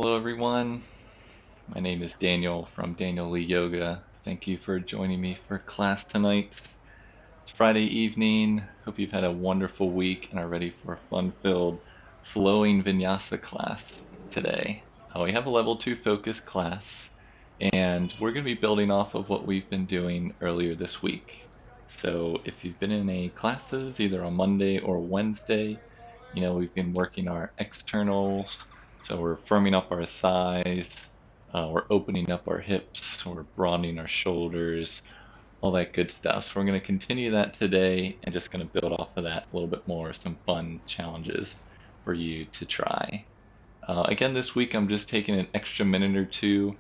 Hello, everyone. My name is Daniel from Daniel Lee Yoga. Thank you for joining me for class tonight. It's Friday evening. Hope you've had a wonderful week and are ready for a fun-filled flowing vinyasa class today. We have a level 2 focus class, and we're going to be building off of what we've been doing earlier this week. So if you've been in any classes, either on Monday or Wednesday, we've been working our externals, so we're firming up our thighs, we're opening up our hips, we're broadening our shoulders, all that good stuff. So we're going to continue that today and just going to build off of that a little bit more, some fun challenges for you to try. Again, this week I'm just taking an extra minute or two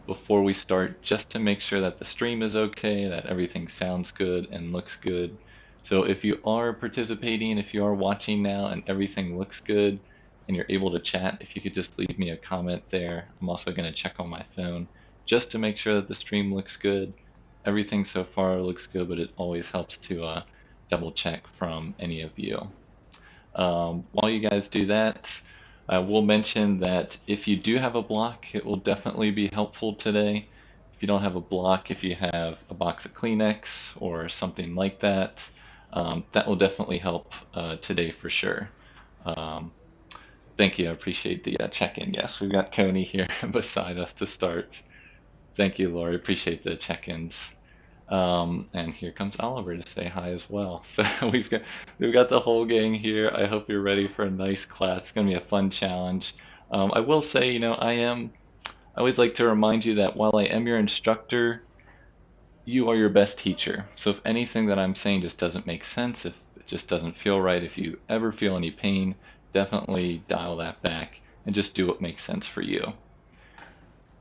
before we start just to make sure that the stream is okay, that everything sounds good and looks good. So if you are participating, if you are watching now and everything looks good and you're able to chat, if you could just leave me a comment there. I'm also going to check on my phone just to make sure that the stream looks good. Everything so far looks good, but it always helps to double check from any of you. While you guys do that, I will mention that if you do have a block, it will definitely be helpful today. If you don't have a block, if you have a box of Kleenex or something like that, that will definitely help today for sure. Um, Thank you. I appreciate the check-in. Yes, we've got Coney here beside us to start. Thank you, Lori. Appreciate the check-ins. And here comes Oliver to say hi as well. So we've got the whole gang here. I hope you're ready for a nice class. It's gonna be a fun challenge. I will say, I always like to remind you that while I am your instructor, you are your best teacher. So if anything that I'm saying just doesn't make sense, if it just doesn't feel right, if you ever feel any pain, definitely dial that back and just do what makes sense for you.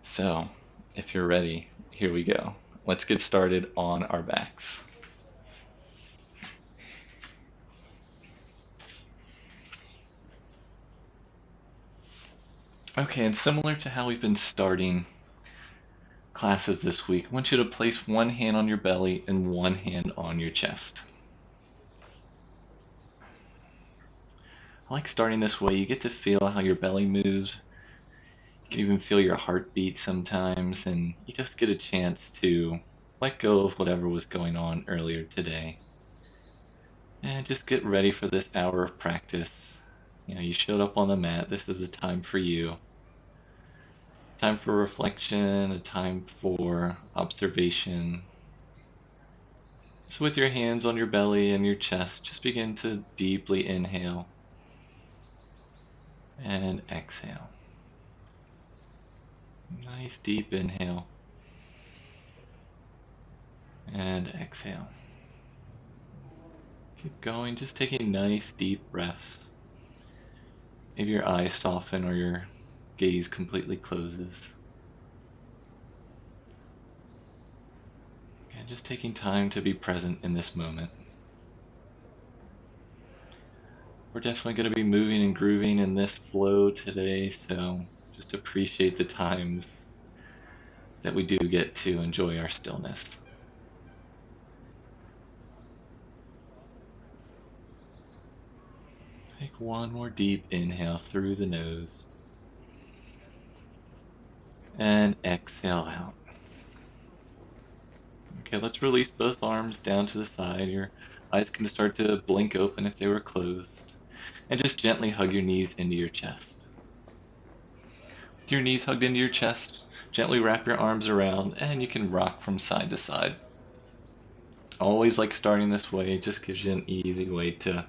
So if you're ready, here we go. Let's get started on our backs. Okay, and similar to how we've been starting classes this week, I want you to place one hand on your belly and one hand on your chest. I like starting this way. You get to feel how your belly moves. You can even feel your heartbeat sometimes, and you just get a chance to let go of whatever was going on earlier today. And just get ready for this hour of practice. You showed up on the mat. This is a time for you. Time for reflection, a time for observation. So with your hands on your belly and your chest, just begin to deeply inhale and exhale. Nice deep inhale and exhale. Keep going, just taking nice deep breaths. Maybe your eyes soften or your gaze completely closes. And just taking time to be present in this moment. We're definitely going to be moving and grooving in this flow today, so just appreciate the times that we do get to enjoy our stillness. Take one more deep inhale through the nose and exhale out. Okay, let's release both arms down to the side. Your eyes can start to blink open if they were closed. And just gently hug your knees into your chest. With your knees hugged into your chest, gently wrap your arms around and you can rock from side to side. Always like starting this way, it just gives you an easy way to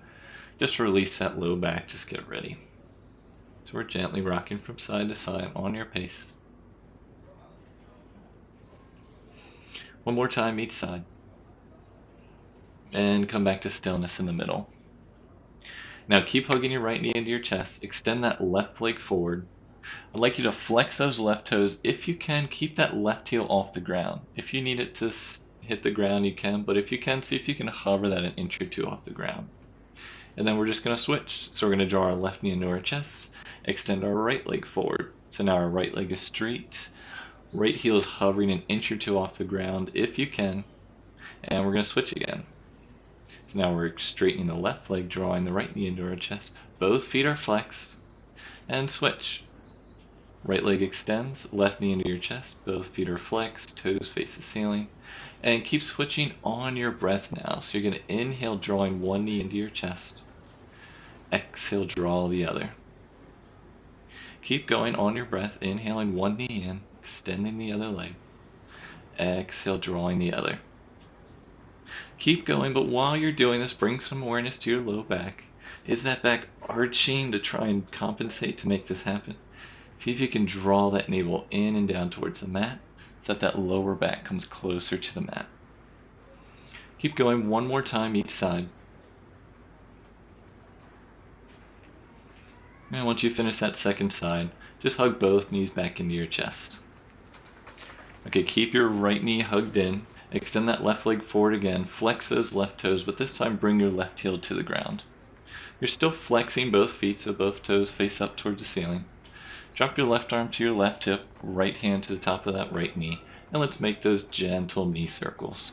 just release that low back, just get ready. So we're gently rocking from side to side on your pace. One more time each side. And come back to stillness in the middle. Now keep hugging your right knee into your chest. Extend that left leg forward. I'd like you to flex those left toes. If you can, keep that left heel off the ground. If you need it to hit the ground, you can. But if you can, see if you can hover that an inch or two off the ground. And then we're just going to switch. So we're going to draw our left knee into our chest. Extend our right leg forward. So now our right leg is straight. Right heel is hovering an inch or two off the ground if you can. And we're going to switch again. So now we're straightening the left leg, drawing the right knee into our chest. Both feet are flexed. And switch. Right leg extends, left knee into your chest, both feet are flexed, toes face the ceiling. And keep switching on your breath now. So you're going to inhale, drawing one knee into your chest. Exhale, draw the other. Keep going on your breath, inhaling one knee in, extending the other leg. Exhale, drawing the other. Keep going, but while you're doing this, bring some awareness to your low back. Is that back arching to try and compensate to make this happen? See if you can draw that navel in and down towards the mat so that lower back comes closer to the mat. Keep going one more time each side. And once you finish that second side, just hug both knees back into your chest. Okay, keep your right knee hugged in. Extend that left leg forward again. Flex those left toes, but this time bring your left heel to the ground. You're still flexing both feet, so both toes face up towards the ceiling. Drop your left arm to your left hip, right hand to the top of that right knee, and let's make those gentle knee circles.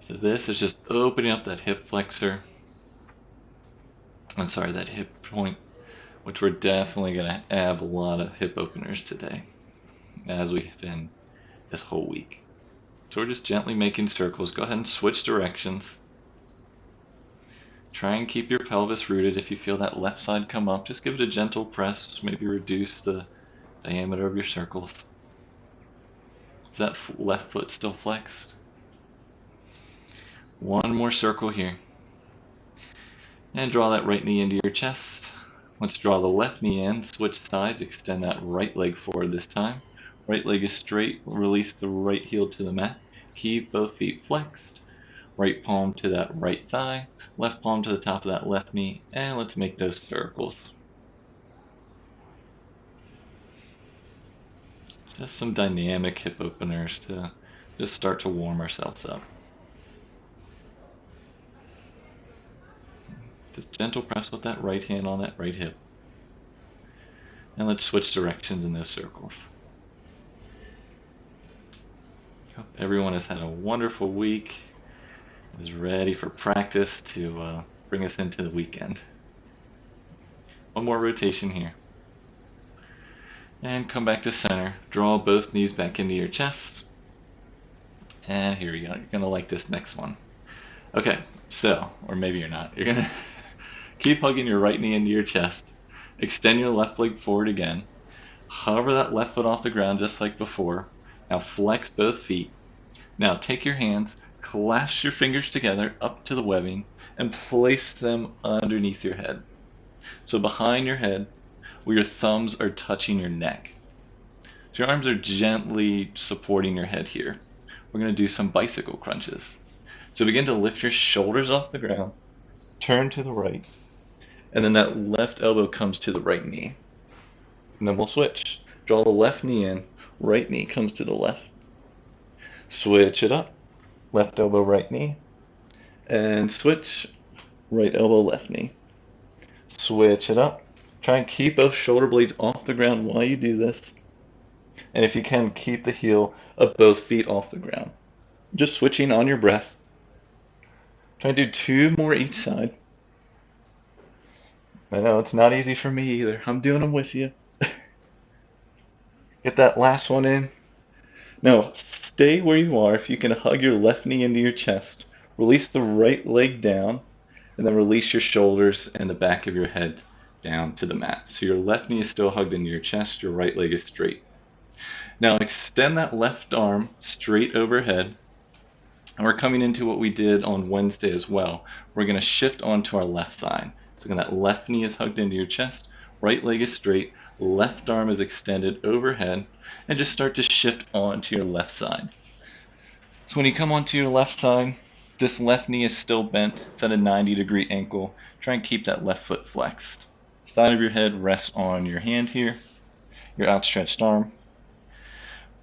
So this is just opening up that hip flexor. That hip point, which we're definitely going to have a lot of hip openers today, as we've been this whole week. So we're just gently making circles. Go ahead and switch directions. Try and keep your pelvis rooted. If you feel that left side come up, just give it a gentle press. Maybe reduce the diameter of your circles. Is that left foot still flexed? One more circle here. And draw that right knee into your chest. Let's draw the left knee in, switch sides, extend that right leg forward this time. Right leg is straight, release the right heel to the mat. Keep both feet flexed. Right palm to that right thigh, left palm to the top of that left knee, and let's make those circles. Just some dynamic hip openers to just start to warm ourselves up. Just gentle press with that right hand on that right hip. And let's switch directions in those circles. Hope everyone has had a wonderful week, is ready for practice to bring us into the weekend. One more rotation here. And come back to center. Draw both knees back into your chest. And here we go. You're going to like this next one. Okay, so, or maybe you're not. You're going to keep hugging your right knee into your chest. Extend your left leg forward again. Hover that left foot off the ground just like before. Now flex both feet. Now take your hands, clasp your fingers together up to the webbing, and place them underneath your head. So behind your head, where your thumbs are touching your neck. So your arms are gently supporting your head here. We're going to do some bicycle crunches. So begin to lift your shoulders off the ground, turn to the right, and then that left elbow comes to the right knee. And then we'll switch. Draw the left knee in, right knee comes to the left. Switch it up. Left elbow, right knee. And switch. Right elbow, left knee. Switch it up. Try and keep both shoulder blades off the ground while you do this. And if you can, keep the heel of both feet off the ground. Just switching on your breath. Try and do 2 more each side. I know it's not easy for me either. I'm doing them with you. Get that last one in. Now, stay where you are. If you can hug your left knee into your chest, release the right leg down, and then release your shoulders and the back of your head down to the mat. So your left knee is still hugged into your chest, your right leg is straight. Now extend that left arm straight overhead. And we're coming into what we did on Wednesday as well. We're going to shift onto our left side. So again, that left knee is hugged into your chest, right leg is straight, left arm is extended overhead, and just start to shift onto your left side. So when you come onto your left side, this left knee is still bent. It's at a 90-degree angle. Try and keep that left foot flexed. Side of your head rests on your hand here, your outstretched arm.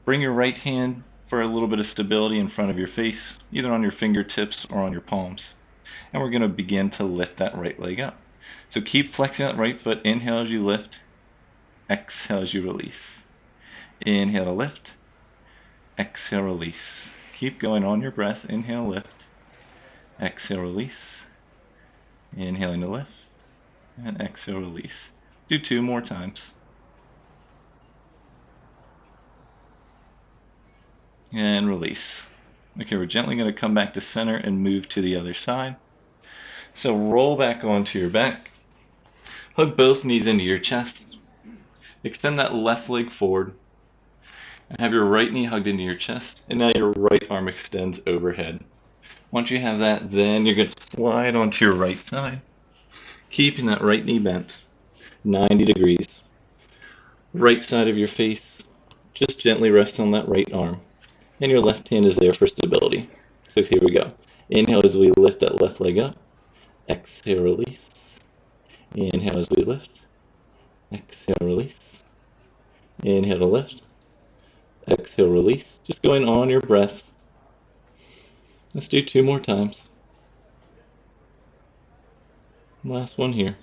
Bring your right hand for a little bit of stability in front of your face, either on your fingertips or on your palms. And we're going to begin to lift that right leg up. So keep flexing that right foot. Inhale as you lift. Exhale as you release. Inhale to lift. Exhale, release. Keep going on your breath. Inhale, lift. Exhale, release. Inhaling to lift. And exhale, release. Do 2 more times. and release. Okay, we're gently going to come back to center and move to the other side. So roll back onto your back. Hug both knees into your chest. Extend that left leg forward. And have your right knee hugged into your chest. And now your right arm extends overhead. Once you have that, then you're going to slide onto your right side, keeping that right knee bent, 90 degrees. Right side of your face, just gently rest on that right arm. And your left hand is there for stability. So here we go. Inhale as we lift that left leg up. Exhale, release. Inhale as we lift. Exhale, release. Inhale to lift. Exhale, release. Just going on your breath. Let's do 2 more times. Last one here.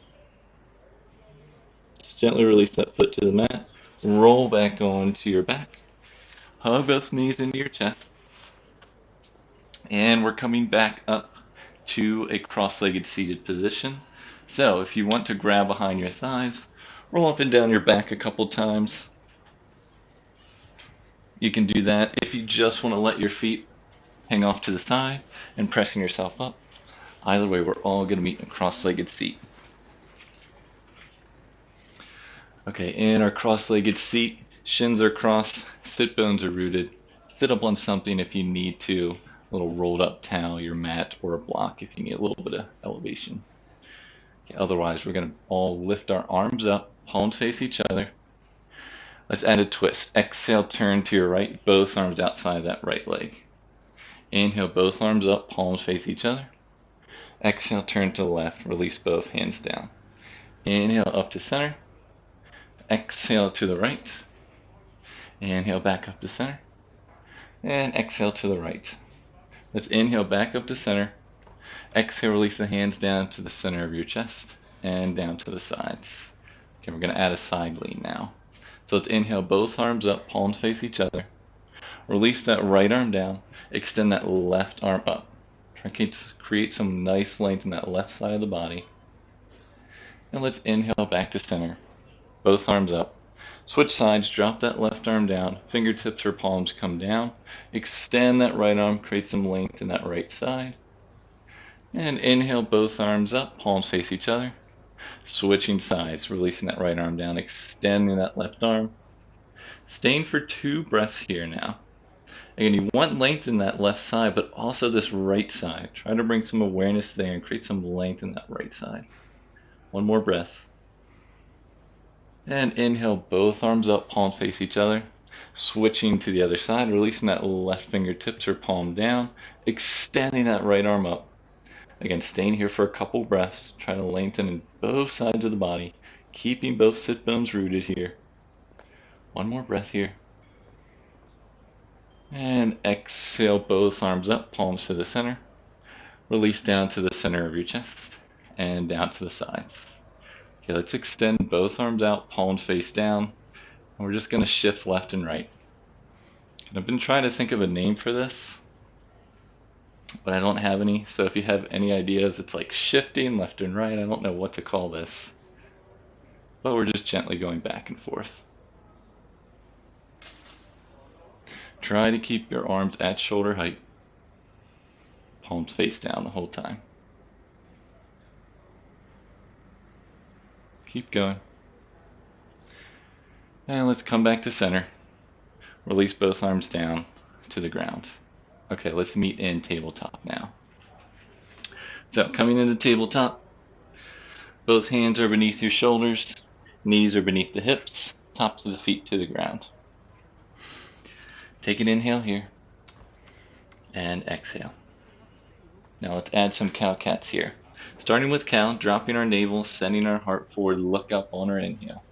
Just gently release that foot to the mat. Roll back onto your back. Hug both knees into your chest. And we're coming back up to a cross-legged seated position. So if you want to grab behind your thighs, roll up and down your back a couple times. You can do that. If you just want to let your feet hang off to the side and pressing yourself up, either way, we're all going to meet in a cross-legged seat. Okay, in our cross-legged seat, shins are crossed, sit bones are rooted. Sit up on something if you need to, a little rolled up towel, your mat, or a block if you need a little bit of elevation. Okay, otherwise, we're going to all lift our arms up, palms face each other. Let's add a twist. Exhale, turn to your right, both arms outside that right leg. Inhale, both arms up, palms face each other. Exhale, turn to the left, release both hands down. Inhale, up to center. Exhale to the right. Inhale back up to center. And exhale to the right. Let's inhale back up to center. Exhale, release the hands down to the center of your chest and down to the sides. Okay, we're going to add a side lean now. So let's inhale both arms up, palms face each other. Release that right arm down. Extend that left arm up. Try to create some nice length in that left side of the body. And let's inhale back to center. Both arms up. Switch sides, drop that left arm down. Fingertips or palms come down. Extend that right arm, create some length in that right side. And inhale, both arms up, palms face each other. Switching sides, releasing that right arm down, extending that left arm. Staying for 2 breaths here now. Again, you want length in that left side, but also this right side. Try to bring some awareness there and create some length in that right side. 1 more breath. And inhale, both arms up, palms face each other. Switching to the other side, releasing that left fingertips or palm down, extending that right arm up. Again, staying here for a couple breaths, trying to lengthen in both sides of the body, keeping both sit bones rooted here. 1 more breath here. And exhale, both arms up, palms to the center. Release down to the center of your chest and down to the sides. Okay, let's extend both arms out, palms face down. And we're just going to shift left and right. And I've been trying to think of a name for this, but I don't have any. So if you have any ideas, it's like shifting left and right. I don't know what to call this, but we're just gently going back and forth. Try to keep your arms at shoulder height, palms face down the whole time. Keep going. And let's come back to center. Release both arms down to the ground. Okay, let's meet in tabletop now. So coming into tabletop, both hands are beneath your shoulders, knees are beneath the hips, tops of the feet to the ground. Take an inhale here, and exhale. Now let's add some cow cats here. Starting with cow, dropping our navel, sending our heart forward, look up on our inhale.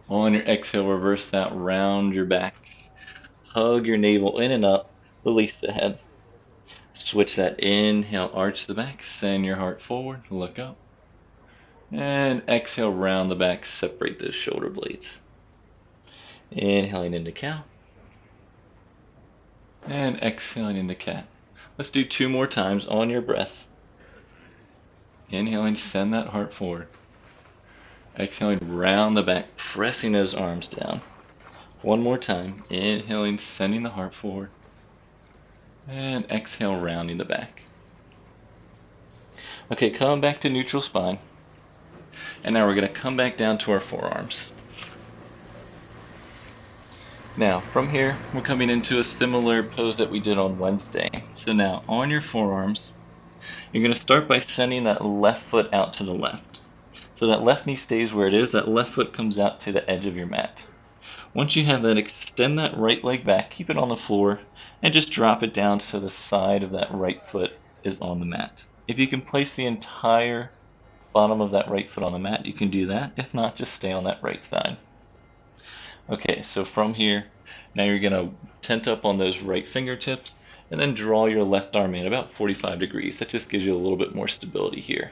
On your exhale, reverse that, round your back. Hug your navel in and up, release the head. Switch that, inhale, arch the back, send your heart forward, look up. And exhale, round the back, separate those shoulder blades. Inhaling into cow. And exhaling into cat. Let's do 2 more times on your breath. Inhaling, send that heart forward. Exhaling, round the back, pressing those arms down. One more time. Inhaling, sending the heart forward. And exhale, rounding the back. Okay, come back to neutral spine. And now we're going to come back down to our forearms. Now, from here, we're coming into a similar pose that we did on Wednesday. So now, on your forearms, you're going to start by sending that left foot out to the left. So that left knee stays where it is, that left foot comes out to the edge of your mat. Once you have that, extend that right leg back, keep it on the floor, and just drop it down so the side of that right foot is on the mat. If you can place the entire bottom of that right foot on the mat, you can do that. If not, just stay on that right side. Okay, so from here, now you're going to tent up on those right fingertips and then draw your left arm in about 45 degrees. That just gives you a little bit more stability here.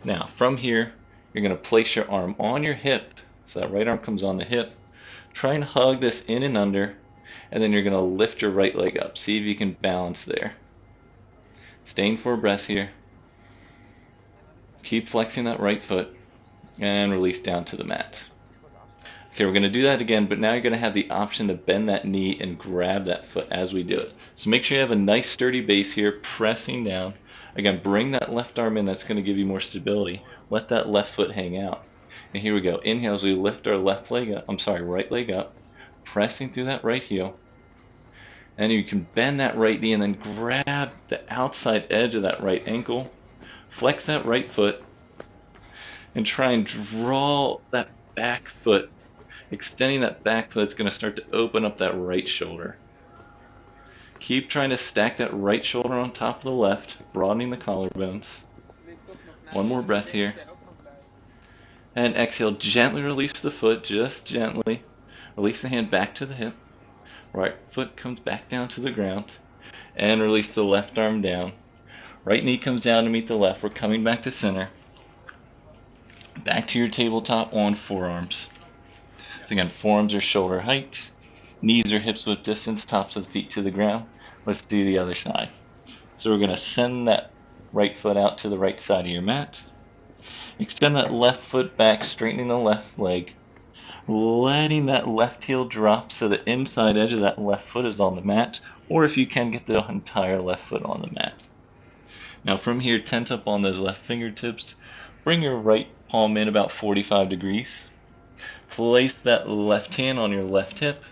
Now, from here, you're going to place your arm on your hip. So that right arm comes on the hip. Try and hug this in and under, and then you're going to lift your right leg up. See if you can balance there. Staying for a breath here. Keep flexing that right foot, and release down to the mat. Okay, we're going to do that again, but now you're going to have the option to bend that knee and grab that foot as we do it. So make sure you have a nice sturdy base here, pressing down. Again, bring that left arm in. That's going to give you more stability. Let that left foot hang out. And here we go. Inhale as we lift our right leg up, pressing through that right heel. And you can bend that right knee and then grab the outside edge of that right ankle. Flex that right foot and try and draw that back foot. Extending that back foot is going to start to open up that right shoulder. Keep trying to stack that right shoulder on top of the left, broadening the collarbones. One more breath here. And exhale, gently release the foot, just gently. Release the hand back to the hip. Right foot comes back down to the ground. And release the left arm down. Right knee comes down to meet the left. We're coming back to center. Back to your tabletop on forearms. So again, forearms are shoulder height. Knees are hips width distance, tops of the feet to the ground. Let's do the other side. So we're going to send that right foot out to the right side of your mat. Extend that left foot back, straightening the left leg. Letting that left heel drop so the inside edge of that left foot is on the mat, or if you can, get the entire left foot on the mat. Now from here, tent up on those left fingertips. Bring your right palm in about 45 degrees. Place that left hand on your left hip,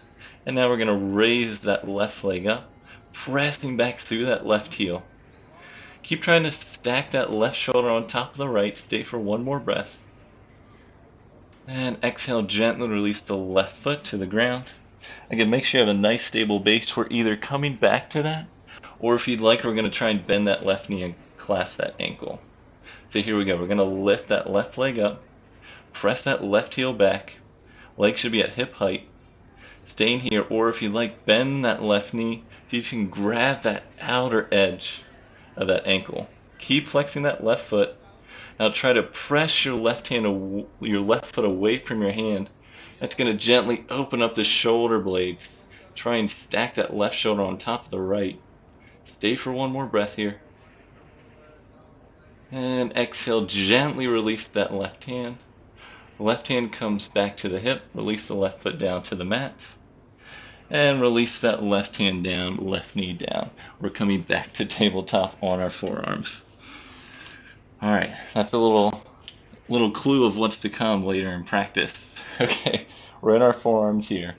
and now we're going to raise that left leg up, pressing back through that left heel. Keep trying to stack that left shoulder on top of the right. Stay for one more breath. And exhale, gently release the left foot to the ground. Again, make sure you have a nice stable base. We're either coming back to that, or if you'd like, we're going to try and bend that left knee and clasp that ankle. So here we go. We're going to lift that left leg up, press that left heel back. Leg should be at hip height. Staying here, or if you like, bend that left knee. See if you can grab that outer edge of that ankle. Keep flexing that left foot. Now try to press your left foot away from your hand. That's going to gently open up the shoulder blades. Try and stack that left shoulder on top of the right. Stay for one more breath here. And exhale, gently release that left hand. Left hand comes back to the hip, release the left foot down to the mat, and release that left hand down, left knee down. We're coming back to tabletop on our forearms. All right, that's a little clue of what's to come later in practice. Okay, we're in our forearms here,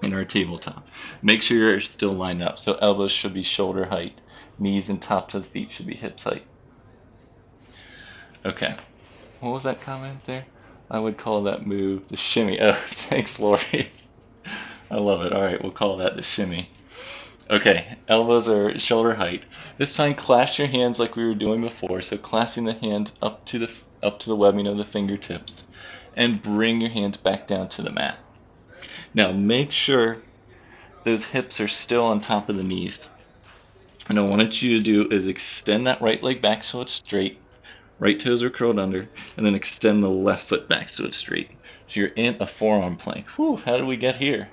in our tabletop. Make sure you're still lined up, so elbows should be shoulder height, knees and tops of the feet should be hips height. Okay, what was that comment there? I would call that move the shimmy. Oh, thanks, Lori. I love it. All right, we'll call that the shimmy. Okay, elbows are shoulder height. This time, clasp your hands like we were doing before. So clasping the hands up to the webbing of the fingertips, and bring your hands back down to the mat. Now, make sure those hips are still on top of the knees. And what I want you to do is extend that right leg back so it's straight. Right toes are curled under, and then extend the left foot back so it's straight. So you're in a forearm plank. Whew, how did we get here?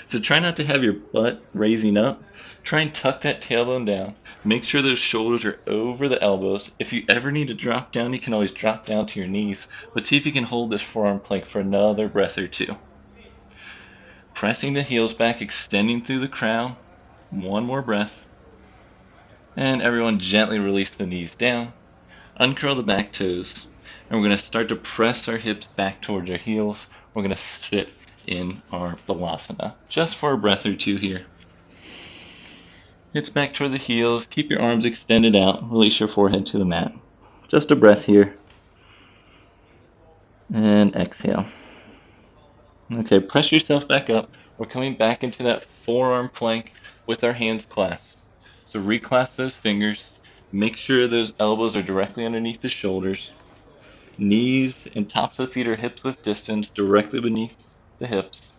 So try not to have your butt raising up. Try and tuck that tailbone down. Make sure those shoulders are over the elbows. If you ever need to drop down, you can always drop down to your knees. But see if you can hold this forearm plank for another breath or two. Pressing the heels back, extending through the crown. One more breath. And everyone gently release the knees down. Uncurl the back toes. And we're going to start to press our hips back towards our heels. We're going to sit in our Balasana just for a breath or two here. Hips back toward the heels. Keep your arms extended out. Release your forehead to the mat. Just a breath here. And exhale. Okay, press yourself back up. We're coming back into that forearm plank with our hands clasped. So reclasp those fingers. Make sure those elbows are directly underneath the shoulders. Knees and tops of the feet are hips width distance, directly beneath the hips.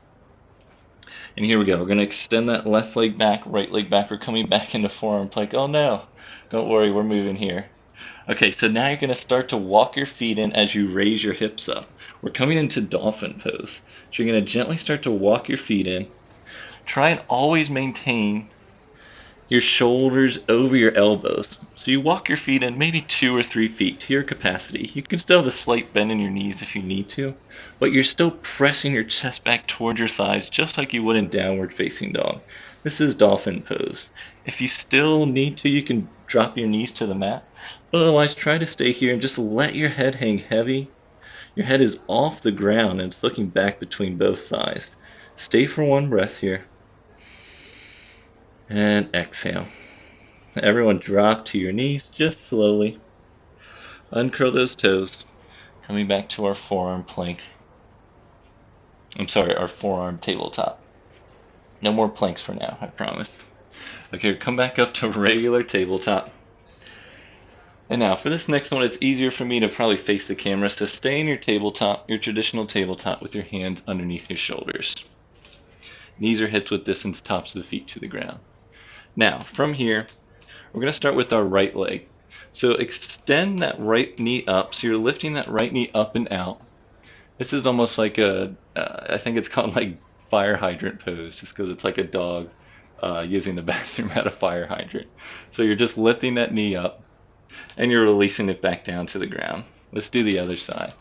And here we go. We're going to extend that left leg back, right leg back. We're coming back into forearm plank. Oh no, don't worry, we're moving here. Okay, so now you're going to start to walk your feet in as you raise your hips up. We're coming into dolphin pose. So you're going to gently start to walk your feet in. Try and always maintain your shoulders over your elbows. So you walk your feet in maybe 2 or 3 feet to your capacity. You can still have a slight bend in your knees if you need to, but you're still pressing your chest back towards your thighs just like you would in downward facing dog. This is dolphin pose. If you still need to, you can drop your knees to the mat. Otherwise, try to stay here and just let your head hang heavy. Your head is off the ground and it's looking back between both thighs. Stay for one breath here. And exhale. Everyone drop to your knees just slowly. Uncurl those toes. Coming back to our forearm plank. Our forearm tabletop. No more planks for now, I promise. Okay, come back up to regular tabletop. And now for this next one, it's easier for me to probably face the camera, so stay in your tabletop, your traditional tabletop with your hands underneath your shoulders. Knees are hips width distance, tops of the feet to the ground. Now, from here, we're going to start with our right leg. So extend that right knee up. So you're lifting that right knee up and out. This is almost like I think it's called like fire hydrant pose, just because it's like a dog using the bathroom at a fire hydrant. So you're just lifting that knee up and you're releasing it back down to the ground. Let's do the other side.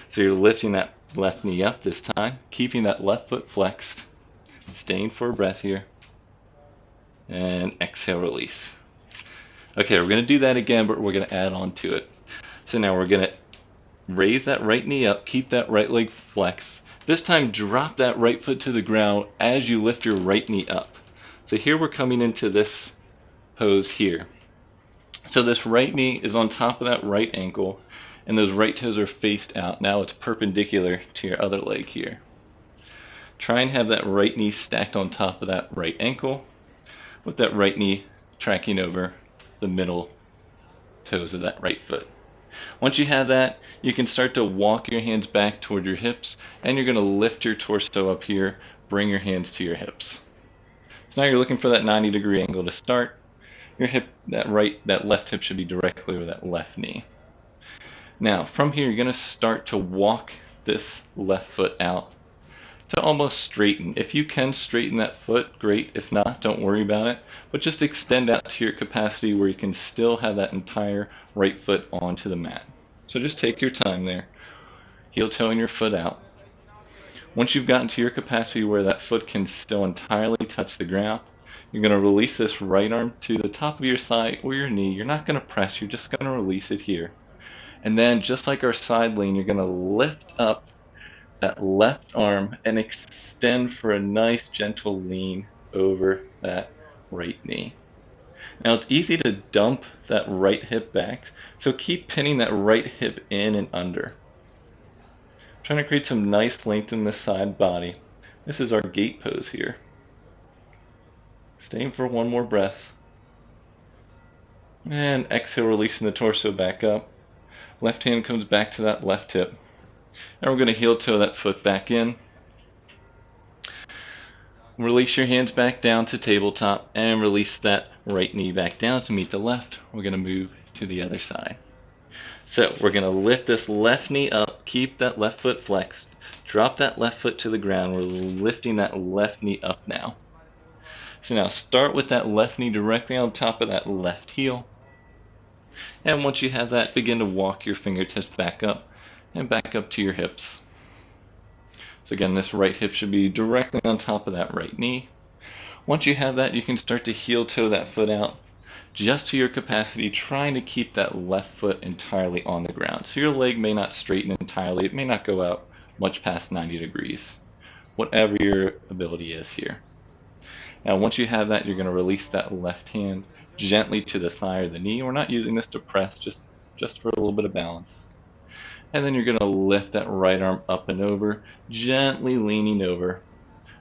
So you're lifting that left knee up this time, keeping that left foot flexed, staying for a breath here, and exhale, release. Okay, we're going to do that again, but we're going to add on to it. So now we're going to raise that right knee up, keep that right leg flexed. This time, drop that right foot to the ground as you lift your right knee up. So here we're coming into this pose here. So this right knee is on top of that right ankle, and those right toes are faced out. Now it's perpendicular to your other leg here. Try and have that right knee stacked on top of that right ankle, with that right knee tracking over the middle toes of that right foot. Once you have that, you can start to walk your hands back toward your hips, and you're going to lift your torso up here, bring your hands to your hips. So now you're looking for that 90-degree angle to start. Your hip, that left hip should be directly over that left knee. Now, from here, you're going to start to walk this left foot out to almost straighten. If you can straighten that foot, great. If not, don't worry about it. But just extend out to your capacity where you can still have that entire right foot onto the mat. So just take your time there. Heel toeing your foot out. Once you've gotten to your capacity where that foot can still entirely touch the ground, you're going to release this right arm to the top of your thigh or your knee. You're not going to press, you're just going to release it here. And then just like our side lean, you're going to lift up that left arm and extend for a nice gentle lean over that right knee. Now it's easy to dump that right hip back, so keep pinning that right hip in and under. Trying to create some nice length in the side body. This is our gate pose here. Staying for one more breath. And exhale, releasing the torso back up. Left hand comes back to that left hip. And we're going to heel toe that foot back in. Release your hands back down to tabletop and release that right knee back down to meet the left. We're going to move to the other side. So we're going to lift this left knee up, keep that left foot flexed, drop that left foot to the ground. We're lifting that left knee up now. So now start with that left knee directly on top of that left heel. And once you have that, begin to walk your fingertips back up and back up to your hips. So again, this right hip should be directly on top of that right knee. Once you have that, you can start to heel toe that foot out just to your capacity, trying to keep that left foot entirely on the ground. So your leg may not straighten entirely. It may not go out much past 90 degrees, whatever your ability is here. Now, once you have that, you're going to release that left hand gently to the thigh or the knee. We're not using this to press, just for a little bit of balance. And then you're going to lift that right arm up and over, gently leaning over.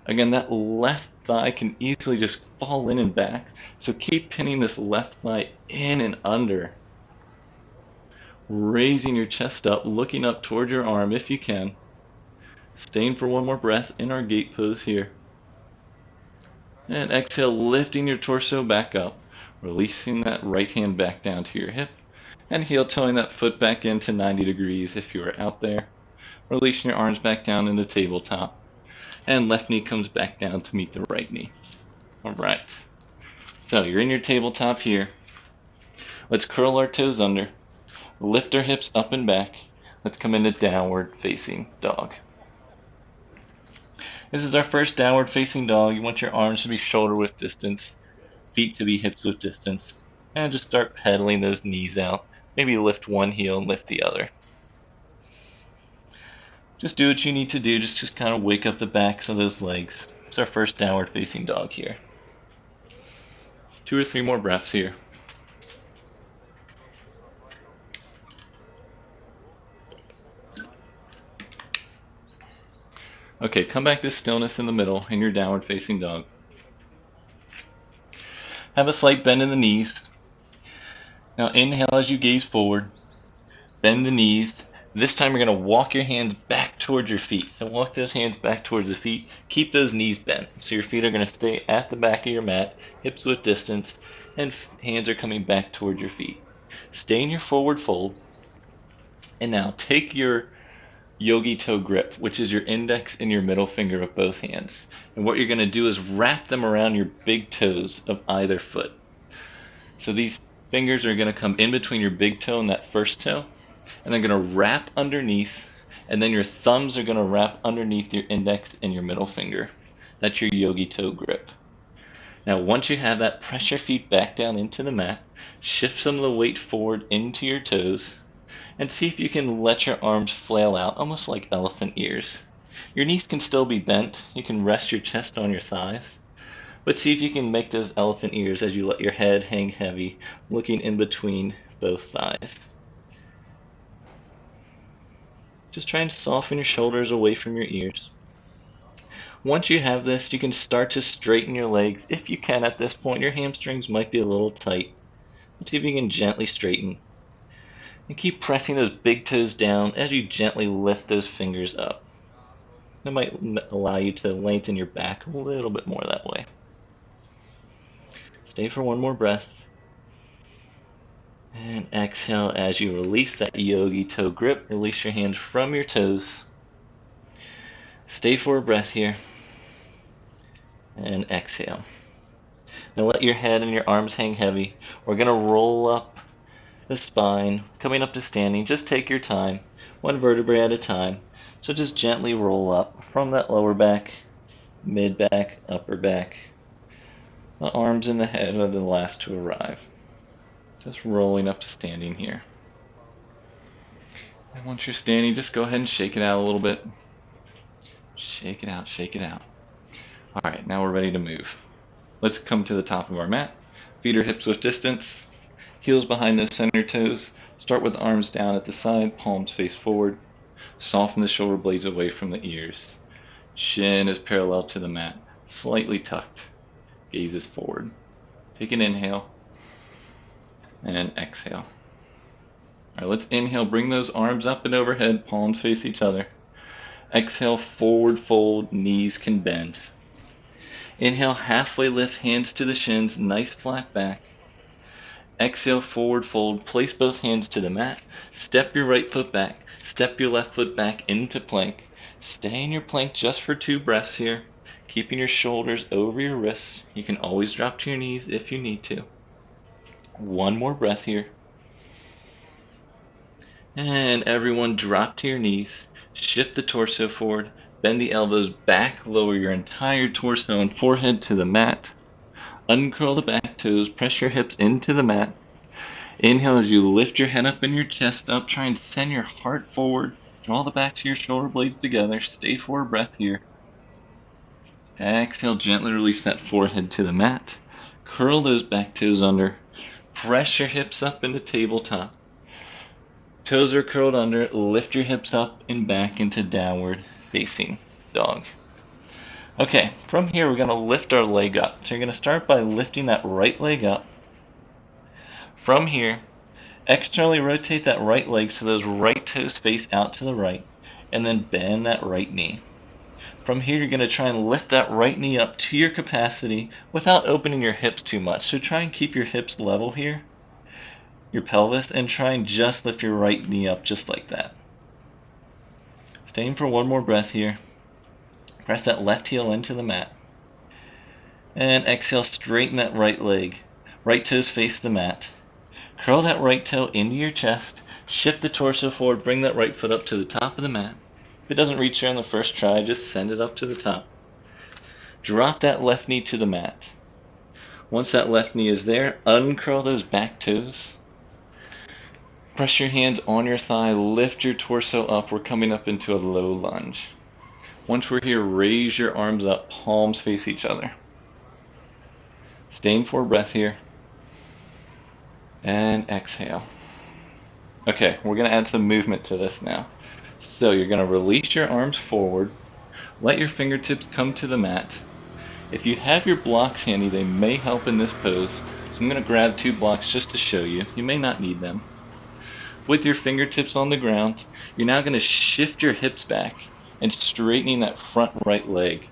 Again, that left thigh can easily just fall in and back. So keep pinning this left thigh in and under. Raising your chest up, looking up toward your arm if you can. Staying for one more breath in our gate pose here. And exhale, lifting your torso back up, releasing that right hand back down to your hip, and heel toeing that foot back into 90 degrees if you are out there. Releasing your arms back down into tabletop, and left knee comes back down to meet the right knee. All right, so you're in your tabletop here. Let's curl our toes under, lift our hips up and back. Let's come into downward facing dog. This is our first downward facing dog. You want your arms to be shoulder width distance, feet to be hips width distance, and just start pedaling those knees out. Maybe lift one heel and lift the other. Just do what you need to do. Just kind of wake up the backs of those legs. It's our first downward facing dog here. 2 or 3 more breaths here. Okay, come back to stillness in the middle in your downward facing dog. Have a slight bend in the knees. Now inhale as you gaze forward. Bend the knees. This time you're going to walk your hands back towards your feet. So walk those hands back towards the feet. Keep those knees bent. So your feet are going to stay at the back of your mat, hips width distance, and hands are coming back towards your feet. Stay in your forward fold. And now take your yogi toe grip, which is your index and your middle finger of both hands. And what you're going to do is wrap them around your big toes of either foot. So these fingers are going to come in between your big toe and that first toe, and they're going to wrap underneath, and then your thumbs are going to wrap underneath your index and your middle finger. That's your yogi toe grip. Now, once you have that, press your feet back down into the mat, shift some of the weight forward into your toes, and see if you can let your arms flail out, almost like elephant ears. Your knees can still be bent. You can rest your chest on your thighs, but see if you can make those elephant ears as you let your head hang heavy, looking in between both thighs. Just trying to soften your shoulders away from your ears. Once you have this, you can start to straighten your legs. If you can at this point, your hamstrings might be a little tight. But see if you can gently straighten. And keep pressing those big toes down as you gently lift those fingers up. That might allow you to lengthen your back a little bit more that way. Stay for one more breath. And exhale as you release that yogi toe grip. Release your hands from your toes. Stay for a breath here. And exhale. Now let your head and your arms hang heavy. We're going to roll up the spine, coming up to standing. Just take your time, one vertebrae at a time. So just gently roll up from that lower back, mid back, upper back. The arms and the head are the last to arrive. Just rolling up to standing here. And once you're standing, just go ahead and shake it out a little bit. Shake it out, shake it out. All right, now we're ready to move. Let's come to the top of our mat. Feet are hips width distance. Heels behind those center toes. Start with arms down at the side, palms face forward. Soften the shoulder blades away from the ears. Chin is parallel to the mat, slightly tucked. Gaze is forward. Take an inhale and exhale. All right, let's inhale, bring those arms up and overhead, palms face each other. Exhale, forward fold, knees can bend. Inhale, halfway lift, hands to the shins, nice flat back. Exhale, forward fold, place both hands to the mat. Step your right foot back, step your left foot back into plank. Stay in your plank just for 2 breaths here, keeping your shoulders over your wrists. You can always drop to your knees if you need to. 1 more breath here. And everyone drop to your knees, shift the torso forward, Bend the elbows back, lower your entire torso and forehead to the mat. Uncurl the back toes, press your hips into the mat. Inhale as you lift your head up and your chest up. Try and send your heart forward. Draw the backs of your shoulder blades together. Stay for a breath here. Exhale, gently release that forehead to the mat. Curl those back toes under. Press your hips up into tabletop. Toes are curled under. Lift your hips up and back into downward facing dog. Okay, from here we're going to lift our leg up. So you're going to start by lifting that right leg up. From here, externally rotate that right leg so those right toes face out to the right, and then bend that right knee. From here, you're going to try and lift that right knee up to your capacity without opening your hips too much. So try and keep your hips level here, your pelvis, and try and just lift your right knee up just like that. Staying for one more breath here. Press that left heel into the mat. And exhale, straighten that right leg. Right toes face the mat. Curl that right toe into your chest. Shift the torso forward. Bring that right foot up to the top of the mat. If it doesn't reach there on the first try, just send it up to the top. Drop that left knee to the mat. Once that left knee is there, uncurl those back toes. Press your hands on your thigh. Lift your torso up. We're coming up into a low lunge. Once we're here, raise your arms up. Palms face each other. Staying for a breath here. And exhale. Okay, we're going to add some movement to this now. So you're going to release your arms forward. Let your fingertips come to the mat. If you have your blocks handy, they may help in this pose. So I'm going to grab 2 blocks just to show you. You may not need them. With your fingertips on the ground, you're now going to shift your hips back and straightening that front right leg.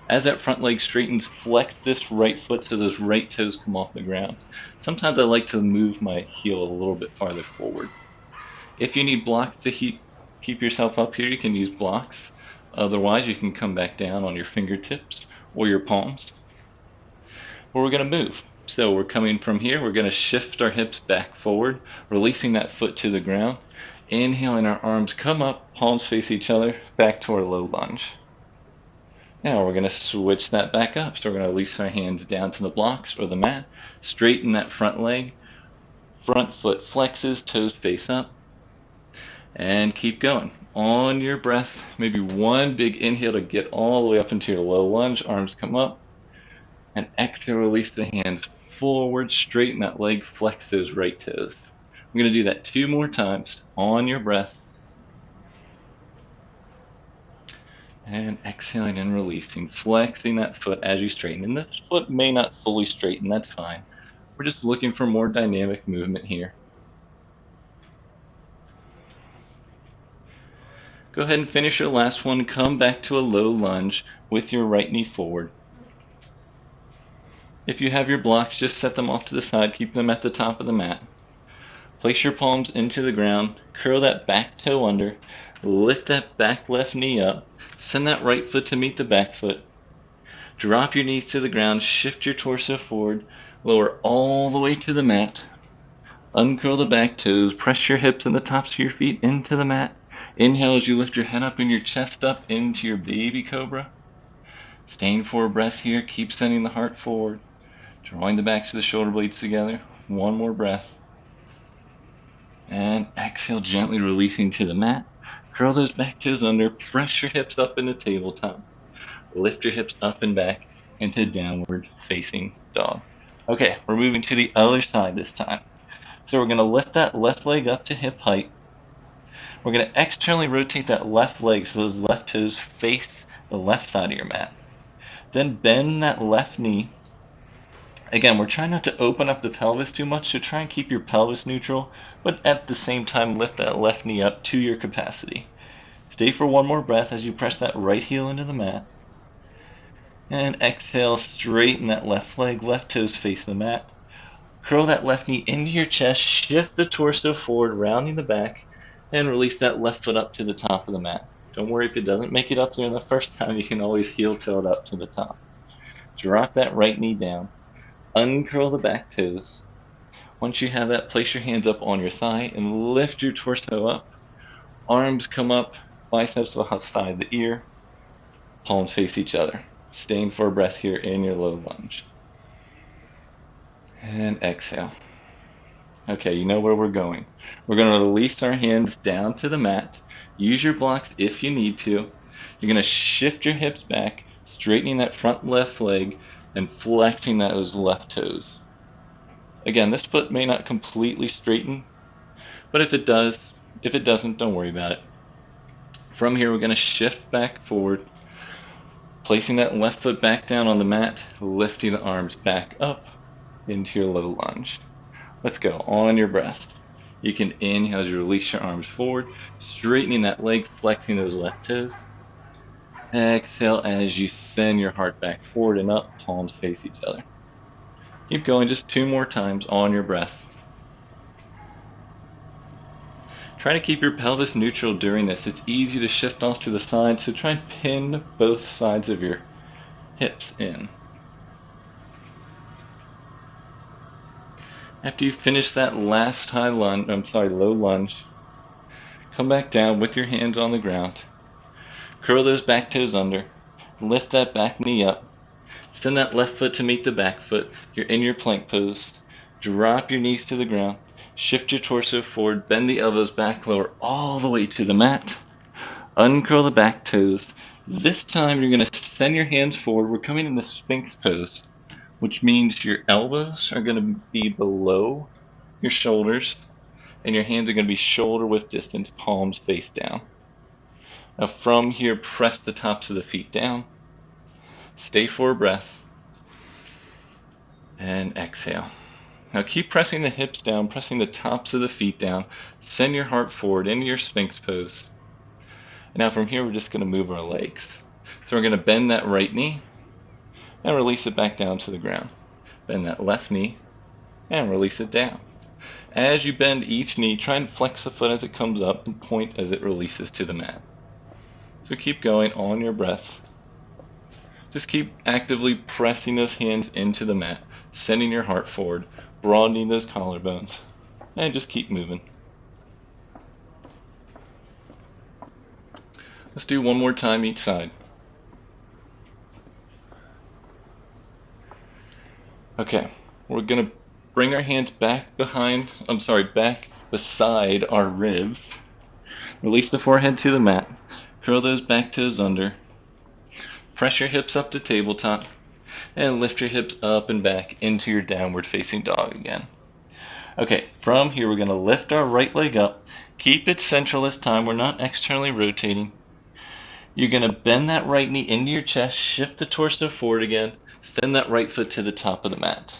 As that front leg straightens, flex this right foot so those right toes come off the ground. Sometimes I like to move my heel a little bit farther forward. If you need blocks to keep yourself up here, you can use blocks. Otherwise, you can come back down on your fingertips or your palms. But we're going to move. So we're coming from here. We're going to shift our hips back forward, releasing that foot to the ground. Inhaling, our arms come up, palms face each other, back to our low lunge. Now we're going to switch that back up. So we're going to release our hands down to the blocks or the mat, straighten that front leg, front foot flexes, toes face up, and keep going. On your breath, maybe one big inhale to get all the way up into your low lunge, arms come up, and exhale, release the hands forward, straighten that leg, flex those right toes. I'm going to do that 2 more times on your breath. And exhaling and releasing, flexing that foot as you straighten. And this foot may not fully straighten, that's fine. We're just looking for more dynamic movement here. Go ahead and finish your last one. Come back to a low lunge with your right knee forward. If you have your blocks, just set them off to the side. Keep them at the top of the mat. Place your palms into the ground. Curl that back toe under. Lift that back left knee up. Send that right foot to meet the back foot. Drop your knees to the ground. Shift your torso forward. Lower all the way to the mat. Uncurl the back toes. Press your hips and the tops of your feet into the mat. Inhale as you lift your head up and your chest up into your baby cobra. Staying for a breath here. Keep sending the heart forward. Drawing the backs of the shoulder blades together. One more breath. And exhale, gently releasing to the mat. Curl those back toes under. Press your hips up into tabletop. Lift your hips up and back into downward facing dog. Okay, we're moving to the other side this time. So we're going to lift that left leg up to hip height. We're going to externally rotate that left leg so those left toes face the left side of your mat. Then bend that left knee. Again, we're trying not to open up the pelvis too much, so try and keep your pelvis neutral, but at the same time lift that left knee up to your capacity. Stay for one more breath as you press that right heel into the mat. And exhale, straighten that left leg, left toes face the mat. Curl that left knee into your chest, shift the torso forward, rounding the back, and release that left foot up to the top of the mat. Don't worry if it doesn't make it up there the first time, you can always heel toe it up to the top. Drop that right knee down. Uncurl the back toes. Once you have that, place your hands up on your thigh and lift your torso up. Arms come up, biceps outside the ear. Palms face each other. Staying for a breath here in your low lunge. And exhale. Okay, you know where we're going. We're going to release our hands down to the mat. Use your blocks if you need to. You're going to shift your hips back, straightening that front left leg and flexing those left toes. Again, this foot may not completely straighten, but if it doesn't, don't worry about it. From here, we're going to shift back forward, placing that left foot back down on the mat, lifting the arms back up into your low lunge. Let's go. On your breath. You can inhale as you release your arms forward, straightening that leg, flexing those left toes. Exhale as you send your heart back forward and up, palms face each other. Keep going, just 2 more times on your breath. Try to keep your pelvis neutral during this. It's easy to shift off to the side, so try and pin both sides of your hips in. After you finish that last low lunge, come back down with your hands on the ground. Curl those back toes under. Lift that back knee up. Send that left foot to meet the back foot. You're in your plank pose. Drop your knees to the ground. Shift your torso forward. Bend the elbows back, lower all the way to the mat. Uncurl the back toes. This time you're going to send your hands forward. We're coming into Sphinx pose, which means your elbows are going to be below your shoulders and your hands are going to be shoulder width distance, palms face down. Now from here, press the tops of the feet down. Stay for a breath. And exhale. Now keep pressing the hips down, pressing the tops of the feet down. Send your heart forward into your Sphinx pose. And now from here, we're just going to move our legs. So we're going to bend that right knee and release it back down to the ground. Bend that left knee and release it down. As you bend each knee, try and flex the foot as it comes up and point as it releases to the mat. So keep going on your breath. Just keep actively pressing those hands into the mat, sending your heart forward, broadening those collarbones, and just keep moving. Let's do one more time each side. Okay, we're going to bring our hands back beside our ribs. Release the forehead to the mat. Curl those back toes under. Press your hips up to tabletop and lift your hips up and back into your downward facing dog again. Okay, from here we're going to lift our right leg up. Keep it central this time. We're not externally rotating. You're going to bend that right knee into your chest, shift the torso forward again, send that right foot to the top of the mat.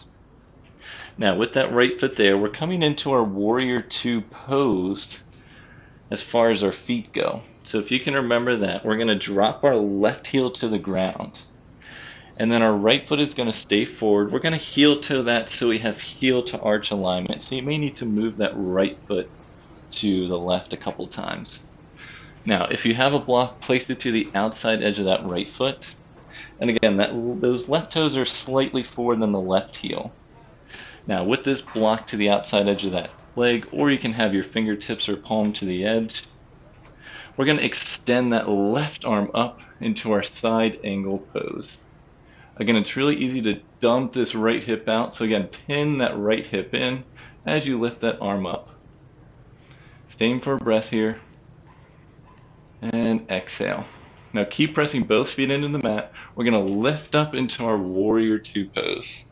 Now with that right foot there, we're coming into our warrior two pose as far as our feet go. So if you can remember that, we're going to drop our left heel to the ground. And then our right foot is going to stay forward. We're going to heel toe that so we have heel to arch alignment. So you may need to move that right foot to the left a couple times. Now, if you have a block, place it to the outside edge of that right foot. And again, those left toes are slightly forward than the left heel. Now, with this block to the outside edge of that leg, or you can have your fingertips or palm to the edge, we're going to extend that left arm up into our side angle pose. Again, it's really easy to dump this right hip out. So again, pin that right hip in as you lift that arm up. Staying for a breath here. And exhale. Now keep pressing both feet into the mat. We're going to lift up into our warrior two pose.